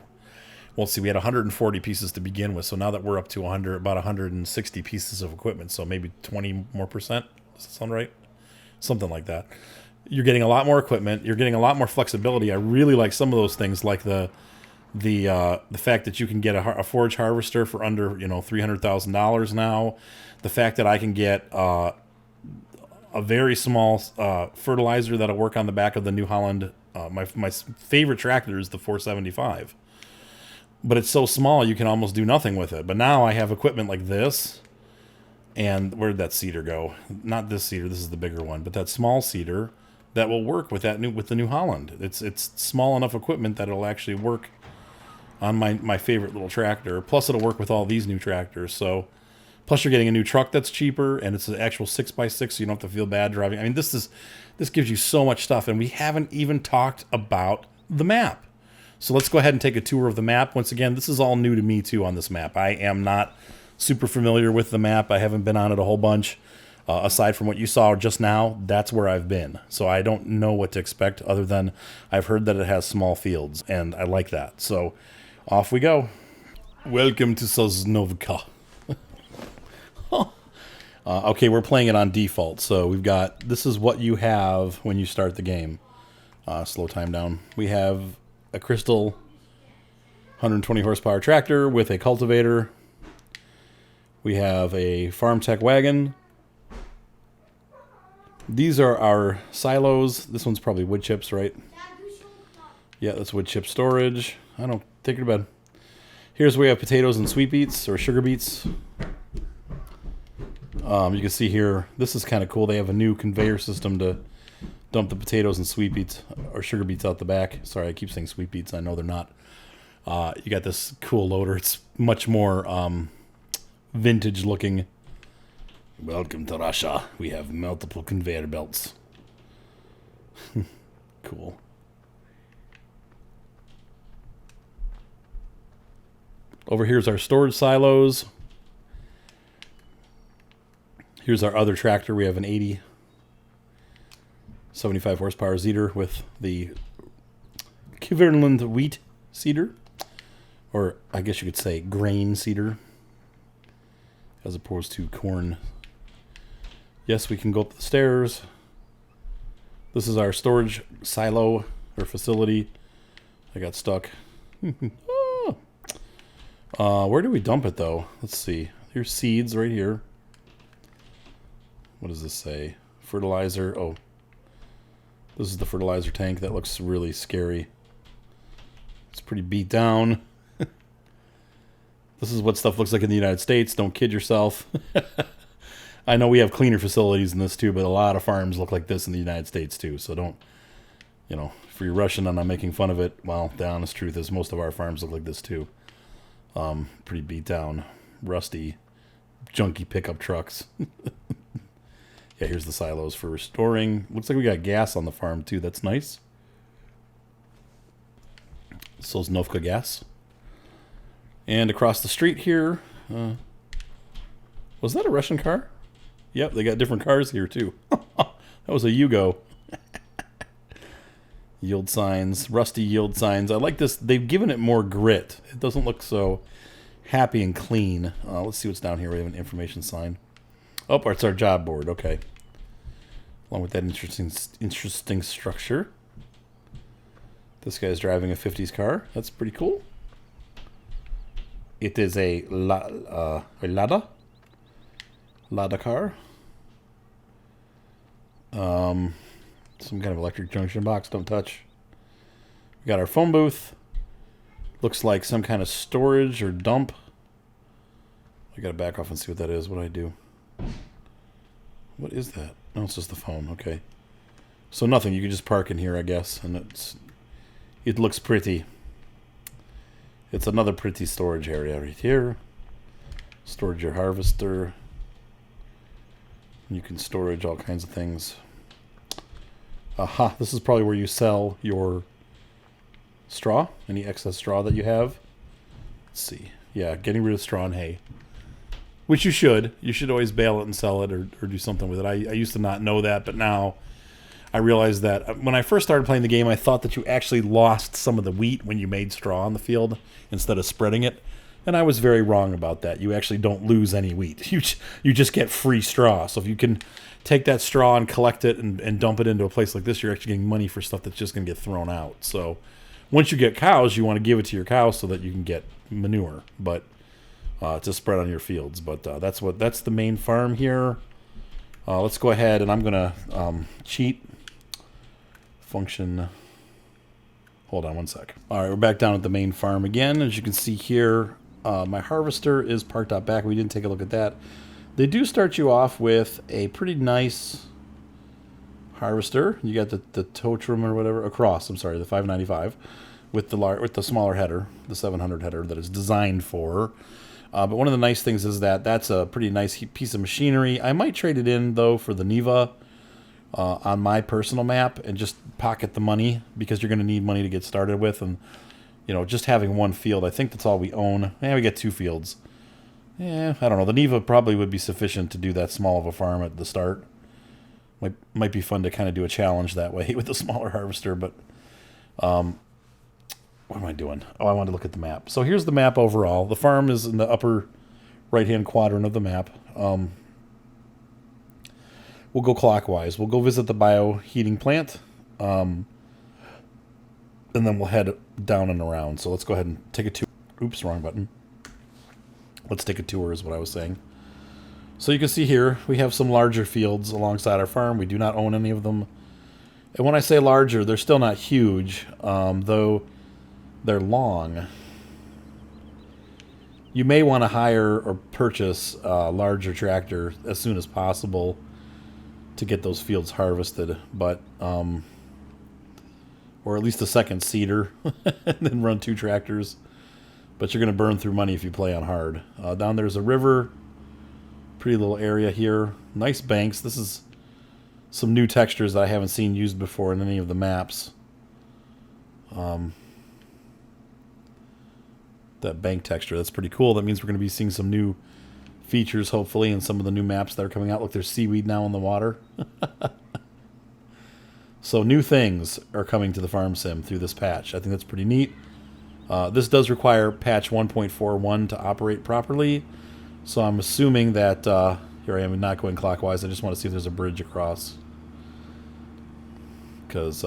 Well, see, we had 140 pieces to begin with. So now that we're up to about 160 pieces of equipment. So maybe 20 more percent. Does that sound right? Something like that. You're getting a lot more equipment. You're getting a lot more flexibility. I really like some of those things, like the fact that you can get a forage harvester for under $300,000 now. The fact that I can get a very small fertilizer that'll work on the back of the New Holland. My favorite tractor is the 475, but it's so small you can almost do nothing with it. But now I have equipment like this. And where did that seeder go? Not this seeder. This is the bigger one, but that small seeder that will work with the New Holland. It's small enough equipment that it'll actually work on my favorite little tractor. Plus, it'll work with all these new tractors. So, plus you're getting a new truck that's cheaper, and it's an actual 6x6, so you don't have to feel bad driving. I mean, this gives you so much stuff, and we haven't even talked about the map. So let's go ahead and take a tour of the map. Once again, this is all new to me too on this map. I am not super familiar with the map. I haven't been on it a whole bunch. Aside from what you saw just now, that's where I've been. So I don't know what to expect other than I've heard that it has small fields, and I like that. So off we go. Welcome to Snoka. Okay, we're playing it on default. So we've got, this is what you have when you start the game. Slow time down. We have a Crystal 120 horsepower tractor with a cultivator. We have a FarmTech wagon. These are our silos. This one's probably wood chips, right? Yeah, that's wood chip storage. I don't take it to bed. Here's where we have potatoes and sweet beets, or sugar beets. You can see here, this is kind of cool. They have a new conveyor system to dump the potatoes and sweet beets, or sugar beets out the back. Sorry, I keep saying sweet beets. I know they're not. You got this cool loader. It's much more vintage looking. Welcome to Russia. We have multiple conveyor belts. Cool. Over here's our storage silos. Here's our other tractor. We have an 80, 75 horsepower Zetor with the Kiverland wheat seeder. Or I guess you could say grain seeder, as opposed to corn. Yes, we can go up the stairs. This is our storage silo or facility. I got stuck. Where do we dump it though? Let's see. Here's seeds right here. What does this say? Fertilizer. Oh, this is the fertilizer tank. That looks really scary. It's pretty beat down. This is what stuff looks like in the United States. Don't kid yourself. I know we have cleaner facilities than this too, but a lot of farms look like this in the United States too. So don't, you know, if you're Russian and I'm making fun of it, well, the honest truth is most of our farms look like this too. Pretty beat down, rusty, junky pickup trucks. Yeah, here's the silos for storing. Looks like we got gas on the farm too. That's nice. So Snoka gas. And across the street here, was that a Russian car? Yep, they got different cars here too. That was a Yugo. Yield signs, rusty yield signs. I like this. They've given it more grit. It doesn't look so happy and clean. Let's see what's down here. We have an information sign. Oh, it's our job board. Okay. Along with that interesting structure. This guy's driving a 50s car. That's pretty cool. It is a Lada car. Some kind of electric junction box. Don't touch. We got our phone booth. Looks like some kind of storage or dump. I gotta back off and see what that is. What do I do? What is that? Oh, it's just the phone. Okay. So nothing. You can just park in here, I guess, and it looks pretty. It's another pretty storage area right here. Storage your harvester. You can storage all kinds of things. Aha, this is probably where you sell your straw. Any excess straw that you have. Let's see. Yeah, getting rid of straw and hay. Which you should. You should always bale it and sell it or do something with it. I used to not know that, but now I realized that when I first started playing the game, I thought that you actually lost some of the wheat when you made straw on the field instead of spreading it. And I was very wrong about that. You actually don't lose any wheat. You just get free straw. So if you can take that straw and collect it and dump it into a place like this, you're actually getting money for stuff that's just going to get thrown out. So once you get cows, you want to give it to your cows so that you can get manure, but to spread on your fields. But that's the main farm here. Let's go ahead and I'm going to cheat. Function. Hold on one sec. All right, we're back down at the main farm again. As you can see here, my harvester is parked out back. We didn't take a look at that. They do start you off with a pretty nice harvester. You got the Tatra or whatever across. I'm sorry, the 595 with the smaller header, the 700 header that is designed for. But one of the nice things is that that's a pretty nice piece of machinery. I might trade it in though for the Niva on my personal map and just pocket the money because you're going to need money to get started with. And you know, just having one field, I think that's all we own. Yeah, we get 2 fields. Yeah, I don't know. The Niva probably would be sufficient to do that small of a farm at the start. Might be fun to kind of do a challenge that way with the smaller harvester, but what am I doing? Oh, I want to look at the map. So here's the map overall. The farm is in the upper right-hand quadrant of the map. We'll go clockwise. We'll go visit the bioheating plant, and then we'll head down and around. So let's go ahead and take a tour. Oops, wrong button. Let's take a tour is what I was saying. So you can see here, we have some larger fields alongside our farm. We do not own any of them. And when I say larger, they're still not huge, though they're long. You may want to hire or purchase a larger tractor as soon as possible to get those fields harvested, but or at least a second seeder, and then run 2 tractors. But you're going to burn through money if you play on hard. Down there's a river. Pretty little area here. Nice banks. This is some new textures that I haven't seen used before in any of the maps. That bank texture, that's pretty cool. That means we're going to be seeing some new features, hopefully, in some of the new maps that are coming out. Look, there's seaweed now in the water. So new things are coming to the farm sim through this patch. I think that's pretty neat. This does require patch 1.41 to operate properly. So I'm assuming that, here I am not going clockwise. I just want to see if there's a bridge across. because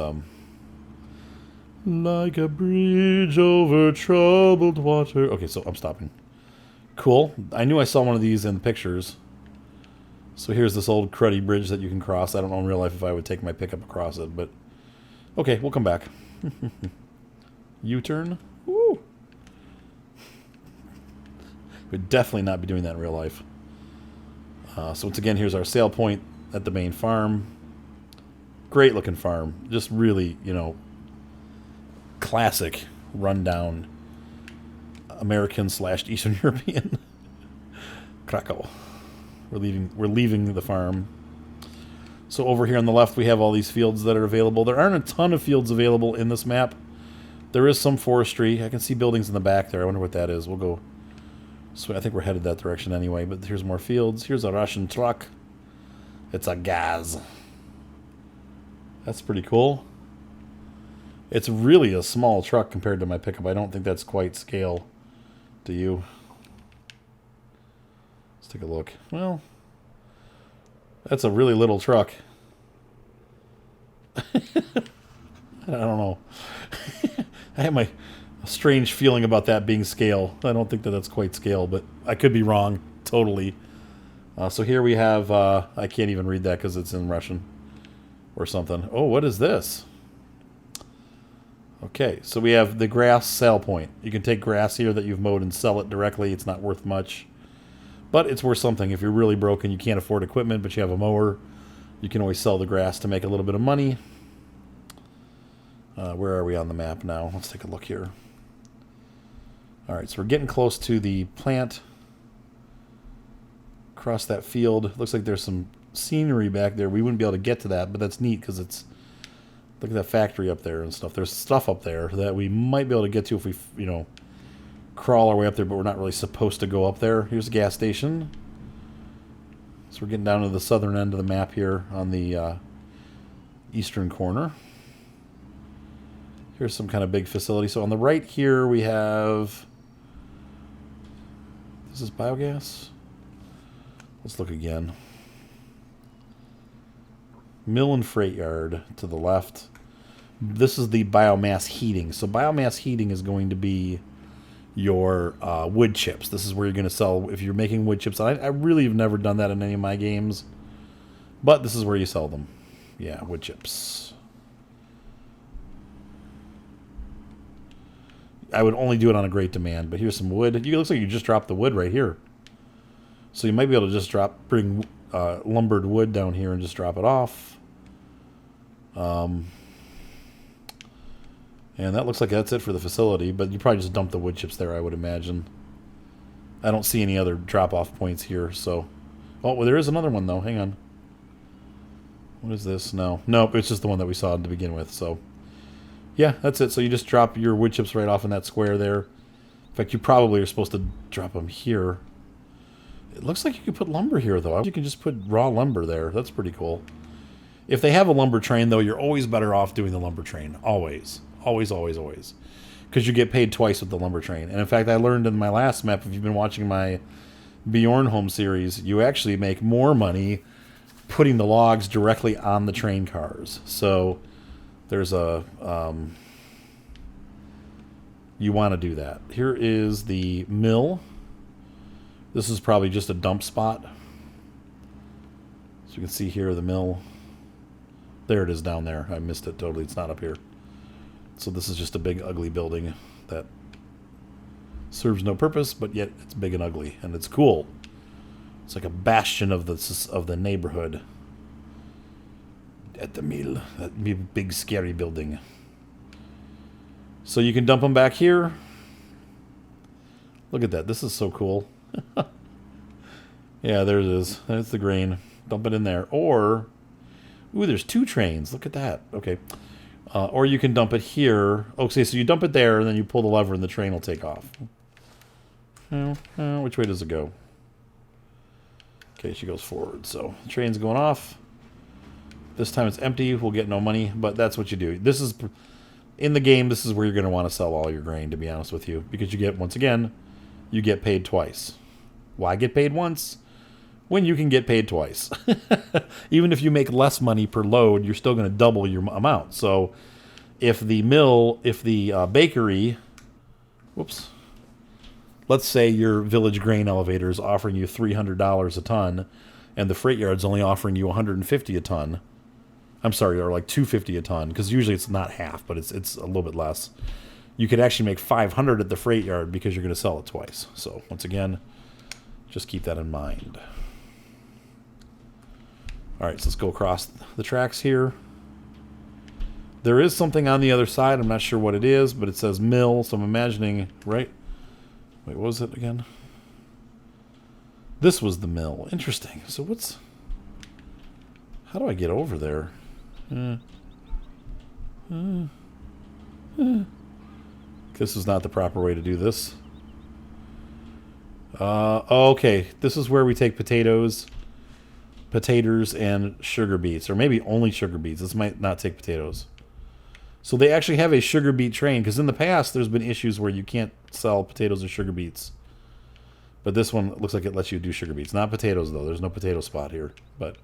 like a bridge over troubled water. Okay, so I'm stopping. Cool. I knew I saw one of these in the pictures. So here's this old cruddy bridge that you can cross. I don't know in real life if I would take my pickup across it, but okay, we'll come back. U-turn. Woo! Would definitely not be doing that in real life. So once again, here's our sale point at the main farm. Great looking farm. Just really, you know, classic rundown American / Eastern European. Krakow. We're leaving the farm. So over here on the left we have all these fields that are available. There aren't a ton of fields available in this map. There is some forestry. I can see buildings in the back there. I wonder what that is. We'll go. So I think we're headed that direction anyway, but here's more fields. Here's a Russian truck. It's a gas. That's pretty cool. It's really a small truck compared to my pickup. I don't think that's quite scale. Do you? Let's take a look. Well, that's a really little truck. I don't know. I have my strange feeling about that being scale. I don't think that that's quite scale, but I could be wrong totally. So here we have, I can't even read that because it's in Russian or something. Oh, what is this? Okay, so we have the grass sale point. You can take grass here that you've mowed and sell it directly. It's not worth much, but it's worth something. If you're really broken, you can't afford equipment, but you have a mower, you can always sell the grass to make a little bit of money. Where are we on the map now? Let's take a look here. All right, so we're getting close to the plant. Across that field. Looks like there's some scenery back there. We wouldn't be able to get to that, but that's neat because it's... Look at that factory up there and stuff. There's stuff up there that we might be able to get to if we, you know, crawl our way up there, but we're not really supposed to go up there. Here's a gas station. So we're getting down to the southern end of the map here on the eastern corner. Here's some kind of big facility. So on the right here we have... Is this biogas? Let's look again. Mill and freight yard to the left. This is the biomass heating. So biomass heating is going to be your wood chips. This is where you're going to sell if you're making wood chips. I really have never done that in any of my games, but this is where you sell them. Yeah, wood chips. I would only do it on a great demand, but here's some wood. It looks like you just dropped the wood right here. So you might be able to just bring lumbered wood down here and just drop it off. And that looks like that's it for the facility, but you probably just dump the wood chips there, I would imagine. I don't see any other drop-off points here, so... Oh, well, there is another one, though. Hang on. What is this? No. Nope, it's just the one that we saw to begin with, so... Yeah, that's it. So you just drop your wood chips right off in that square there. In fact, you probably are supposed to drop them here. It looks like you could put lumber here, though. You can just put raw lumber there. That's pretty cool. If they have a lumber train, though, you're always better off doing the lumber train. Always. Always, always, always. Because you get paid twice with the lumber train. And in fact, I learned in my last map, if you've been watching my Bjorn Home series, you actually make more money putting the logs directly on the train cars. So there's a... you want to do that. Here is the mill. This is probably just a dump spot. So you can see here the mill. There it is down there. I missed it totally. It's not up here. So this is just a big ugly building that serves no purpose, but yet it's big and ugly, and it's cool. It's like a bastion of the neighborhood. At the mill, that big scary building. So you can dump them back here. Look at that. This is so cool. Yeah, there it is. That's the grain. Dump it in there. Or, ooh, there's two trains. Look at that. Okay. Or you can dump it here. Okay, so you dump it there, and then you pull the lever, and the train will take off. Which way does it go? Okay, she goes forward. So the train's going off. This time it's empty. We'll get no money, but that's what you do. This is, in the game, this is where you're going to want to sell all your grain, to be honest with you. Because you get, once again, you get paid twice. Why get paid once? when you can get paid twice. Even if you make less money per load, you're still going to double your amount. So if the bakery, whoops, let's say your Village Grain elevator is offering you $300 a ton, and the freight yard's only offering you $150 a ton. I'm sorry, or like $250 a ton, because usually it's not half, but it's a little bit less. You could actually make $500 at the freight yard because you're going to sell it twice. So once again, just keep that in mind. All right, so let's go across the tracks here. There is something on the other side. I'm not sure what it is, but it says mill, so I'm imagining, right? Wait, what was it again? This was the mill. Interesting. So what's... How do I get over there? This is not the proper way to do this. Okay. This is where we take potatoes, and sugar beets. Or maybe only sugar beets. This might not take potatoes. So they actually have a sugar beet train. Because in the past, there's been issues where you can't sell potatoes or sugar beets. But this one looks like it lets you do sugar beets. Not potatoes, though. There's no potato spot here. But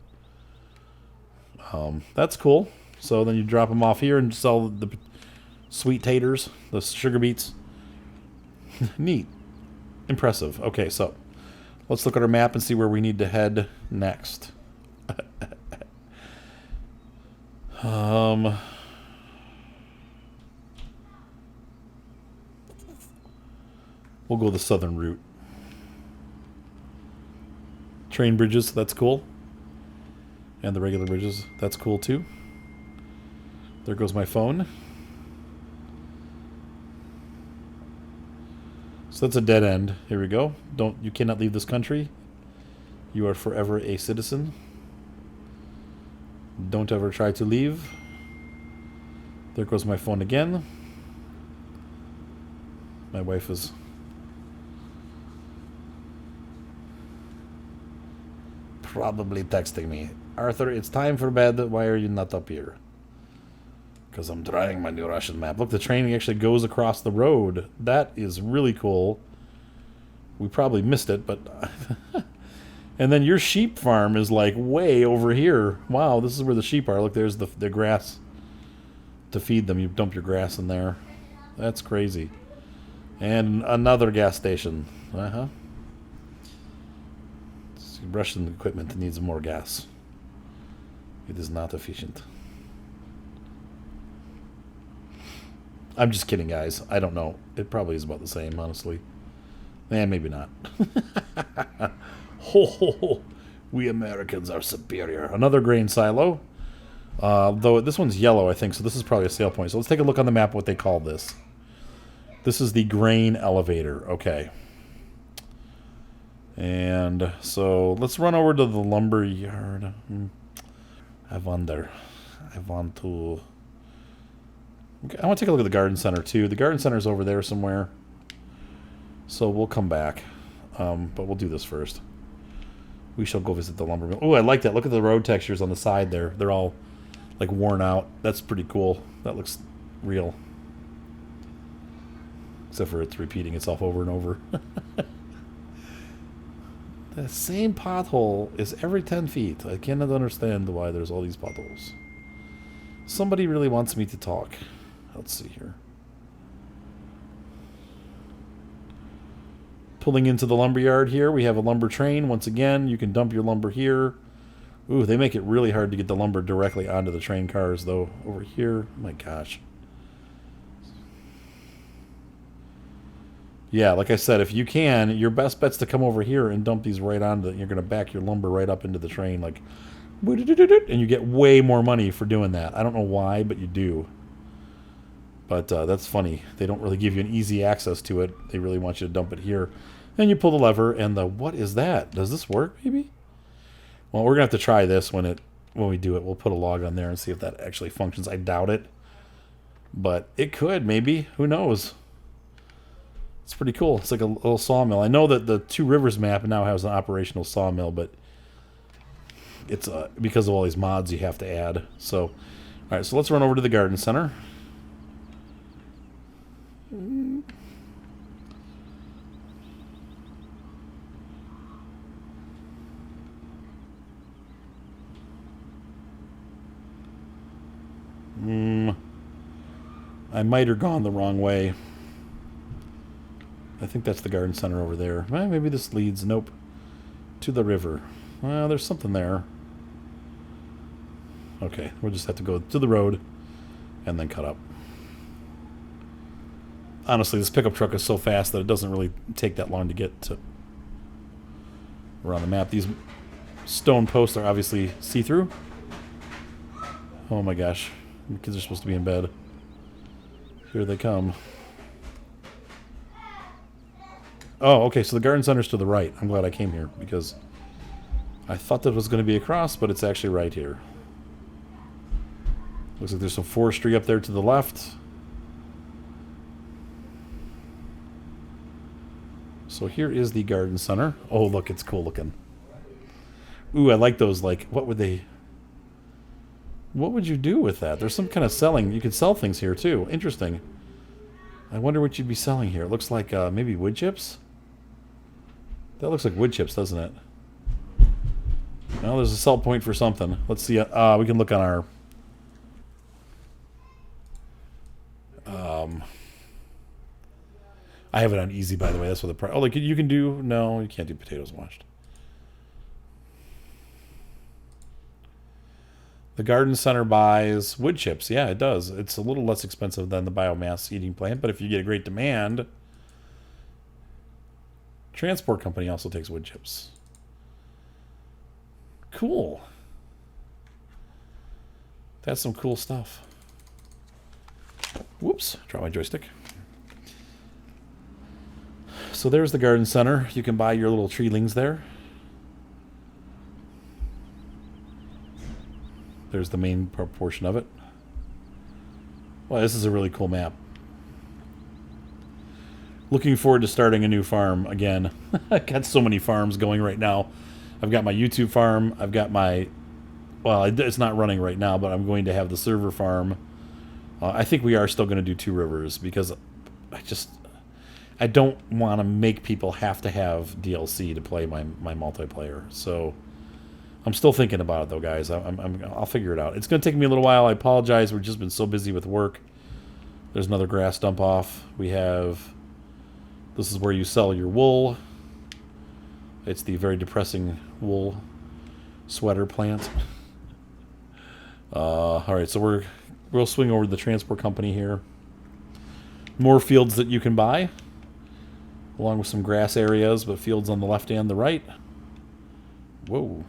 that's cool. So then you drop them off here and sell the sweet taters, the sugar beets. Neat. Impressive. Okay, so let's look at our map and see where we need to head next. We'll go the southern route. Train bridges, that's cool. And the regular bridges, that's cool too. There goes my phone. So that's a dead end. Here we go. You cannot leave this country. You are forever a citizen. Don't ever try to leave. There goes my phone again. My wife is probably texting me. Arthur, it's time for bed. Why are you not up here? Because I'm trying my new Russian map. Look, the train actually goes across the road. That is really cool. We probably missed it, but... And then your sheep farm is like way over here. Wow, this is where the sheep are. Look, there's the grass to feed them. You dump your grass in there. That's crazy. And another gas station. Uh-huh. Russian equipment needs more gas. It is not efficient. I'm just kidding, guys. I don't know. It probably is about the same, honestly. Maybe not. Ho, ho, ho. We Americans are superior. Another grain silo. Though this one's yellow, I think, so this is probably a sale point. So let's take a look on the map what they call this. This is the grain elevator. Okay. And so let's run over to the lumber yard. I wonder. I want to... Okay, I want to take a look at the garden center too. The garden center is over there somewhere. So we'll come back. But we'll do this first. We shall go visit the lumber mill. Oh, I like that. Look at the road textures on the side there. They're all like worn out. That's pretty cool. That looks real. Except for it's repeating itself over and over. The same pothole is every 10 feet. I cannot understand why there's all these potholes. Somebody really wants me to talk. Let's see here. Pulling into the lumber yard here. We have a lumber train. Once again, you can dump your lumber here. Ooh, they make it really hard to get the lumber directly onto the train cars, though. Over here, my gosh. Yeah, like I said, if you can, your best bet's to come over here and dump these right onto it. You're going to back your lumber right up into the train, like, and you get way more money for doing that. I don't know why, but you do. But that's funny. They don't really give you an easy access to it. They really want you to dump it here. And you pull the lever, and what is that? Does this work, maybe? Well, we're going to have to try this when we do it. We'll put a log on there and see if that actually functions. I doubt it. But it could, maybe. Who knows? It's pretty cool. It's like a little sawmill. I know that the Two Rivers map now has an operational sawmill, but it's because of all these mods you have to add. So, all right, so let's run over to the garden center. I might have gone the wrong way. I think that's the garden center over there. Well, maybe this leads, nope, to the river. Well, there's something there. Okay, we'll just have to go to the road and then cut up. Honestly, this pickup truck is so fast that it doesn't really take that long to get to around the map. These stone posts are obviously see-through. Oh my gosh. The kids are supposed to be in bed. Here they come. Oh, okay, so the garden center's to the right. I'm glad I came here, because I thought that was going to be across, but it's actually right here. Looks like there's some forestry up there to the left. So here is the garden center. Oh, look, it's cool looking. Ooh, I like those, like, what would you do with that? There's some kind of selling. You could sell things here, too. Interesting. I wonder what you'd be selling here. It looks like maybe wood chips? That looks like wood chips, doesn't it? Well, there's a sell point for something. Let's see. We can look on our... I have it on easy, by the way. That's what the price... Oh, like, you can do... No, you can't do potatoes washed. The garden center buys wood chips. Yeah, it does. It's a little less expensive than the biomass eating plant, but if you get a great demand... Transport company also takes wood chips. Cool. That's some cool stuff. Whoops, drop my joystick. So there's the garden center. You can buy your little treelings there. There's the main portion of it. Well, this is a really cool map. Looking forward to starting a new farm again. I've got so many farms going right now. I've got my YouTube farm. I've got my... Well, it's not running right now, but I'm going to have the server farm. I think we are still going to do Two Rivers because I don't want to make people have to have DLC to play my multiplayer. So I'm still thinking about it, though, guys. I'll figure it out. It's going to take me a little while. I apologize. We've just been so busy with work. There's another grass dump off. We have... This is where you sell your wool. It's the very depressing wool sweater plant. All right, so we'll swing over to the transport company here. More fields that you can buy, along with some grass areas, but fields on the left and the right. Whoa.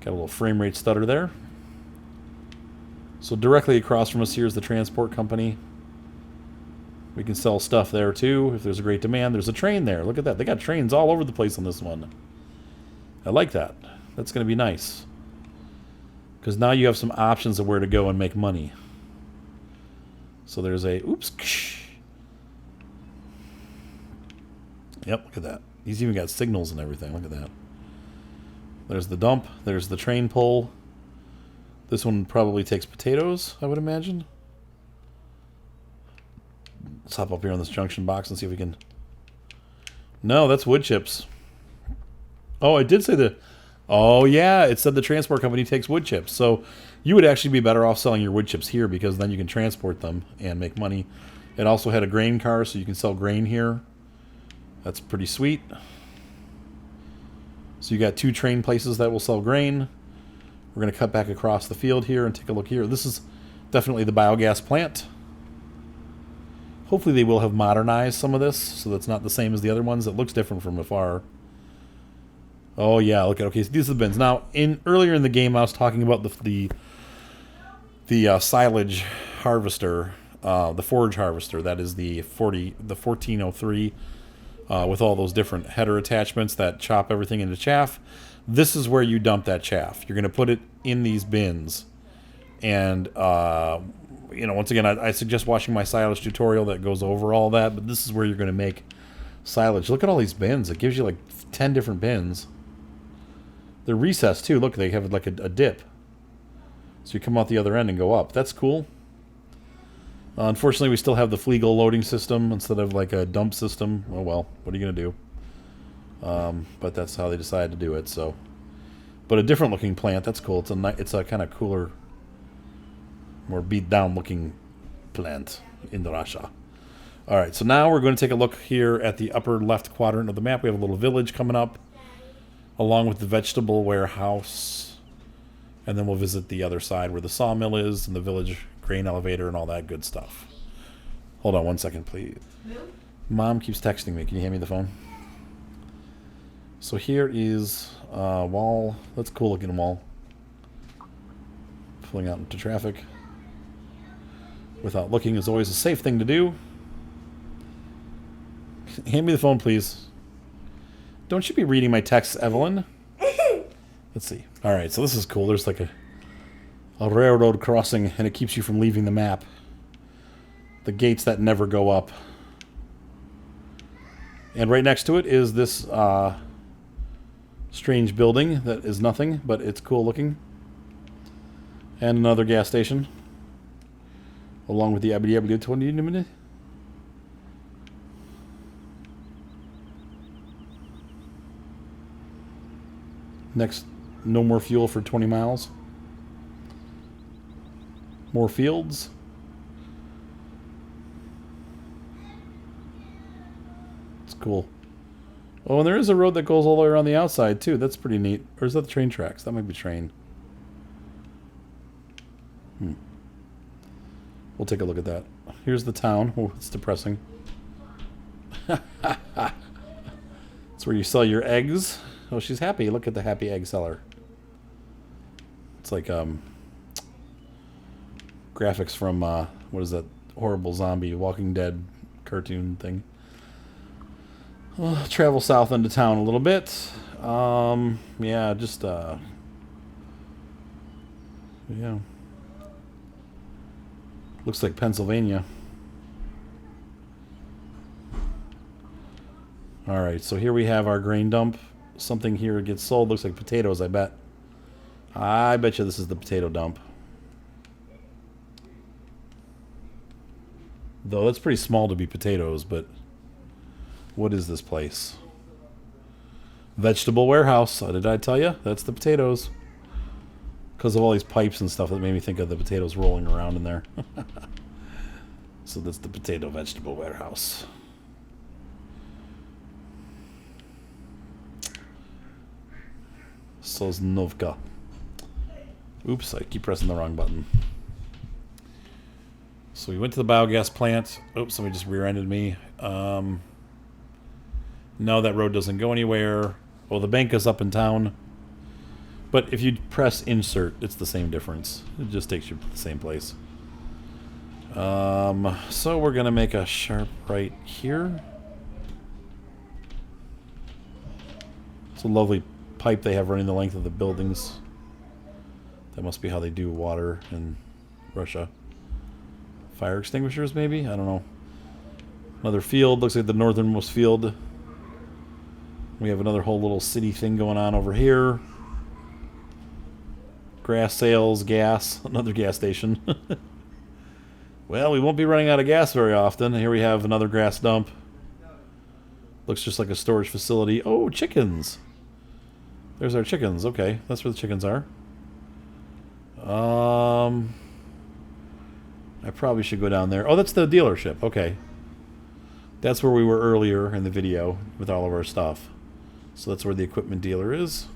Got a little frame rate stutter there. So directly across from us here is the transport company. We can sell stuff there too if there's a great demand. There's a train there. Look at that. They got trains all over the place on this one. I like that. That's going to be nice. Because now you have some options of where to go and make money. So there's a... Oops. Yep, look at that. He's even got signals and everything. Look at that. There's the dump. There's the train pull. This one probably takes potatoes, I would imagine. Let's hop up here on this junction box and see if we can... No, that's wood chips. Oh, I did say the... Oh, yeah, it said the transport company takes wood chips. So you would actually be better off selling your wood chips here because then you can transport them and make money. It also had a grain car, so you can sell grain here. That's pretty sweet. So you got two train places that will sell grain. We're going to cut back across the field here and take a look here. This is definitely the biogas plant. Hopefully they will have modernized some of this so that's not the same as the other ones. It looks different from afar. Oh yeah, look at, okay, so these are the bins. Now, earlier in the game I was talking about the silage harvester, the forage harvester. That is the 1403 with all those different header attachments that chop everything into chaff. This is where you dump that chaff. You're going to put it in these bins. And you know, once again, I suggest watching my silage tutorial that goes over all that, but this is where you're going to make silage. Look at all these bins. It gives you like 10 different bins. They're recessed too. Look, they have like a dip. So you come out the other end and go up. That's cool. Unfortunately, we still have the Fleagle loading system instead of like a dump system. Oh well, what are you going to do? But that's how they decided to do it. So, but a different looking plant. That's cool. It's a kind of cooler, more beat down looking plant in Russia. All right, so now we're going to take a look here at the upper left quadrant of the map. We have a little village coming up, along with the vegetable warehouse. And then we'll visit the other side where the sawmill is and the village grain elevator and all that good stuff. Hold on one second, please. Mom keeps texting me. Can you hand me the phone? So here is a wall. That's a cool looking wall. Pulling out into traffic without looking is always a safe thing to do. Hand me the phone, please. Don't you be reading my texts, Evelyn? Let's see. Alright, so this is cool. There's like a railroad crossing, and it keeps you from leaving the map. The gates that never go up. And right next to it is this strange building that is nothing, but it's cool looking. And another gas station. Along with the Abdi 20 minute. Next, no more fuel for 20 miles. More fields. It's cool. Oh, and there is a road that goes all the way around the outside, too. That's pretty neat. Or is that the train tracks? That might be train. We'll take a look at that. Here's the town. Oh, it's depressing. It's where you sell your eggs. Oh, she's happy. Look at the happy egg seller. It's like graphics from what is that horrible zombie Walking Dead cartoon thing. Well, travel south into town a little bit. Yeah, just yeah. Looks like Pennsylvania. All right, so here we have our grain dump. Something here gets sold. Looks like potatoes, I bet. I bet you this is the potato dump. Though that's pretty small to be potatoes, but what is this place? Vegetable warehouse. Did I tell you? That's the potatoes. Because of all these pipes and stuff that made me think of the potatoes rolling around in there. So that's the potato vegetable warehouse. Snoka. Oops, I keep pressing the wrong button. So we went to the biogas plant. Oops, somebody just rear-ended me. No, that road doesn't go anywhere. Well, the bank is up in town. But if you press insert, it's the same difference. It just takes you to the same place. So we're going to make a sharp right here. It's a lovely pipe they have running the length of the buildings. That must be how they do water in Russia. Fire extinguishers, maybe? I don't know. Another field. Looks like the northernmost field. We have another whole little city thing going on over here. Grass sales, gas. Another gas station. Well, we won't be running out of gas very often. Here we have another grass dump. Looks just like a storage facility. Oh, chickens. There's our chickens. Okay, that's where the chickens are. I probably should go down there. Oh, that's the dealership. Okay. That's where we were earlier in the video with all of our stuff. So that's where the equipment dealer is.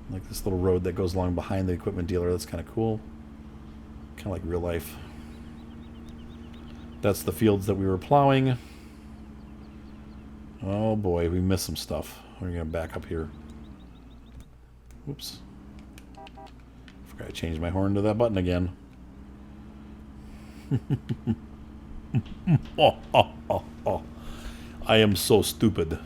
Like this little road that goes along behind the equipment dealer. That's kind of cool. Kind of like real life. That's the fields that we were plowing. Oh boy, we missed some stuff. We're going to back up here. Whoops. Forgot to change my horn to that button again. Oh. I am so stupid.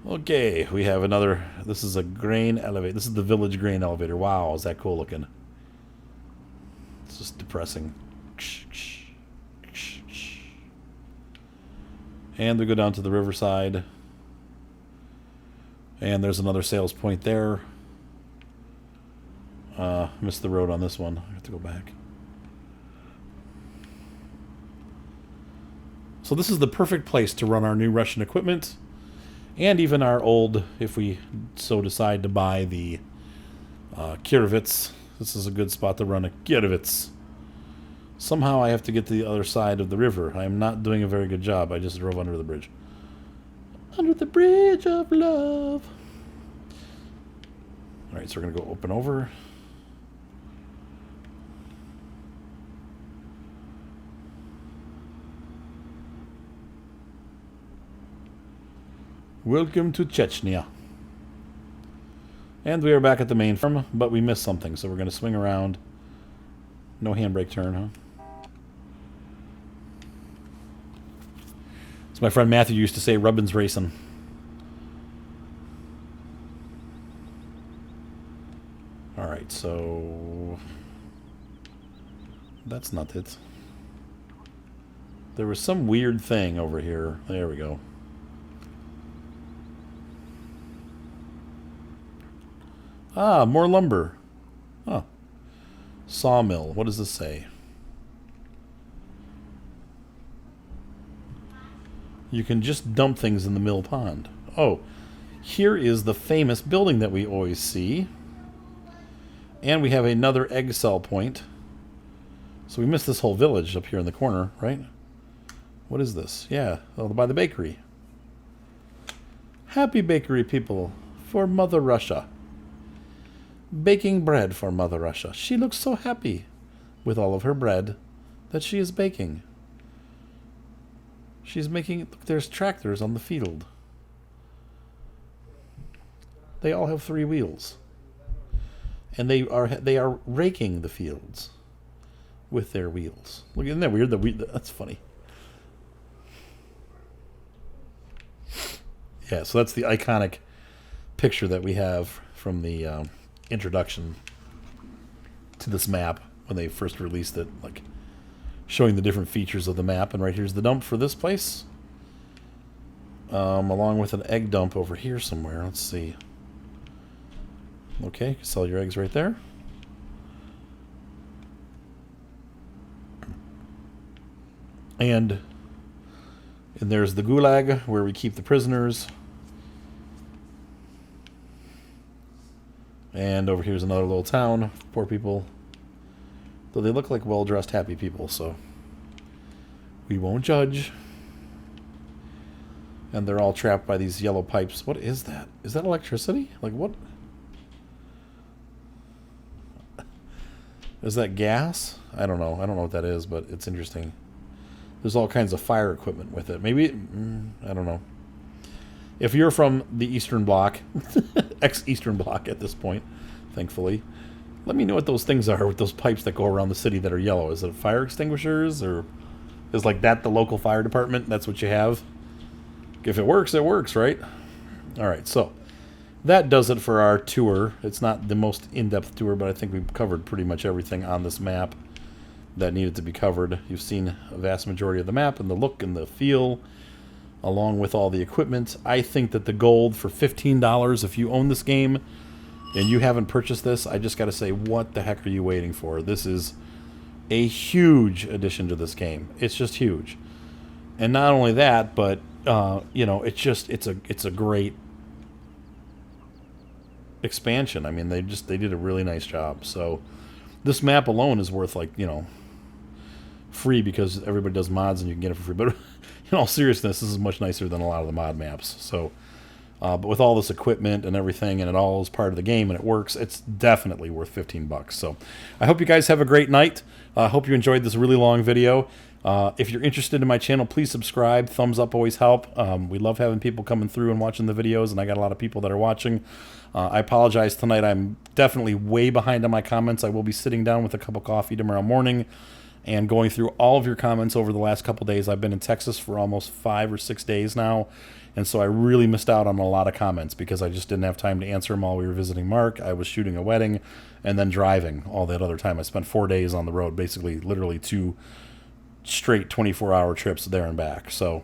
Okay, we have another. This is a grain elevator. This is the village grain elevator. Wow, is that cool looking? It's just depressing. And we go down to the riverside. And there's another sales point there. Missed the road on this one. I have to go back. So this is the perfect place to run our new Russian equipment. And even our old, if we so decide to buy the Kirovitz. This is a good spot to run a Kirovitz. Somehow I have to get to the other side of the river. I am not doing a very good job. I just drove under the bridge. Under the bridge of love. Alright, so we're going to go open over. Welcome to Chechnya. And we are back at the main farm, but we missed something, so we're going to swing around. No handbrake turn, huh? As my friend Matthew used to say, rubbin's racing. Alright, so... that's not it. There was some weird thing over here. There we go. Ah, more lumber. Oh. Sawmill. What does this say? You can just dump things in the mill pond. Oh, here is the famous building that we always see. And we have another egg cell point. So we missed this whole village up here in the corner, right? What is this? Yeah, oh, by the bakery. Happy bakery people for Mother Russia. Baking bread for Mother Russia. She looks so happy with all of her bread that she is baking. She's making... look, there's tractors on the field. They all have 3 wheels. And they are raking the fields with their wheels. Look, isn't that weird? That's funny. Yeah, so that's the iconic picture that we have from the introduction to this map when they first released it, like showing the different features of the map. And right here's the dump for this place, along with an egg dump over here somewhere. Let's see. Okay, you can sell your eggs right there. And there's the gulag where we keep the prisoners. And over here's another little town. Poor people. Though they look like well-dressed, happy people, so we won't judge. And they're all trapped by these yellow pipes. What is that? Is that electricity? Like, what? Is that gas? I don't know. I don't know what that is, but it's interesting. There's all kinds of fire equipment with it. Maybe, I don't know. If you're from the Eastern Bloc, ex-Eastern Bloc at this point, thankfully, let me know what those things are with those pipes that go around the city that are yellow. Is it fire extinguishers, or is like that the local fire department? That's what you have? If it works, right? All right, so that does it for our tour. It's not the most in-depth tour, but I think we've covered pretty much everything on this map that needed to be covered. You've seen a vast majority of the map and the look and the feel, along with all the equipment. I think that the gold for $15, if you own this game and you haven't purchased this, I just got to say, what the heck are you waiting for? This is a huge addition to this game. It's just huge. And not only that, but you know, it's a great expansion. I mean, they did a really nice job. So this map alone is worth, like, you know, free because everybody does mods and you can get it for free. But in all seriousness, this is much nicer than a lot of the mod maps. So, but with all this equipment and everything, and it all is part of the game and it works, it's definitely worth 15 bucks. So I hope you guys have a great night. I hope you enjoyed this really long video. If you're interested in my channel, please subscribe. Thumbs up always help. We love having people coming through and watching the videos, and I got a lot of people that are watching. I apologize tonight. I'm definitely way behind on my comments. I will be sitting down with a cup of coffee tomorrow morning and going through all of your comments over the last couple days. I've been in Texas for almost 5 or 6 days now, and so I really missed out on a lot of comments because I just didn't have time to answer them while we were visiting Mark. I was shooting a wedding and then driving all that other time. I spent 4 days on the road, basically literally 2 straight 24-hour trips there and back. So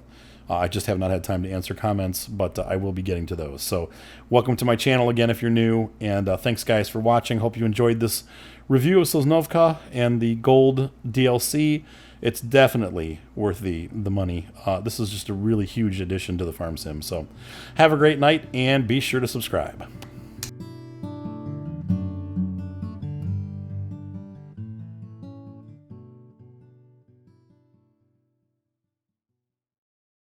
I just have not had time to answer comments, but I will be getting to those. So welcome to my channel again if you're new, and thanks guys for watching. Hope you enjoyed this review of Snoka and the gold DLC. It's definitely worth the money. This is just a really huge addition to the farm sim. So have a great night and be sure to subscribe.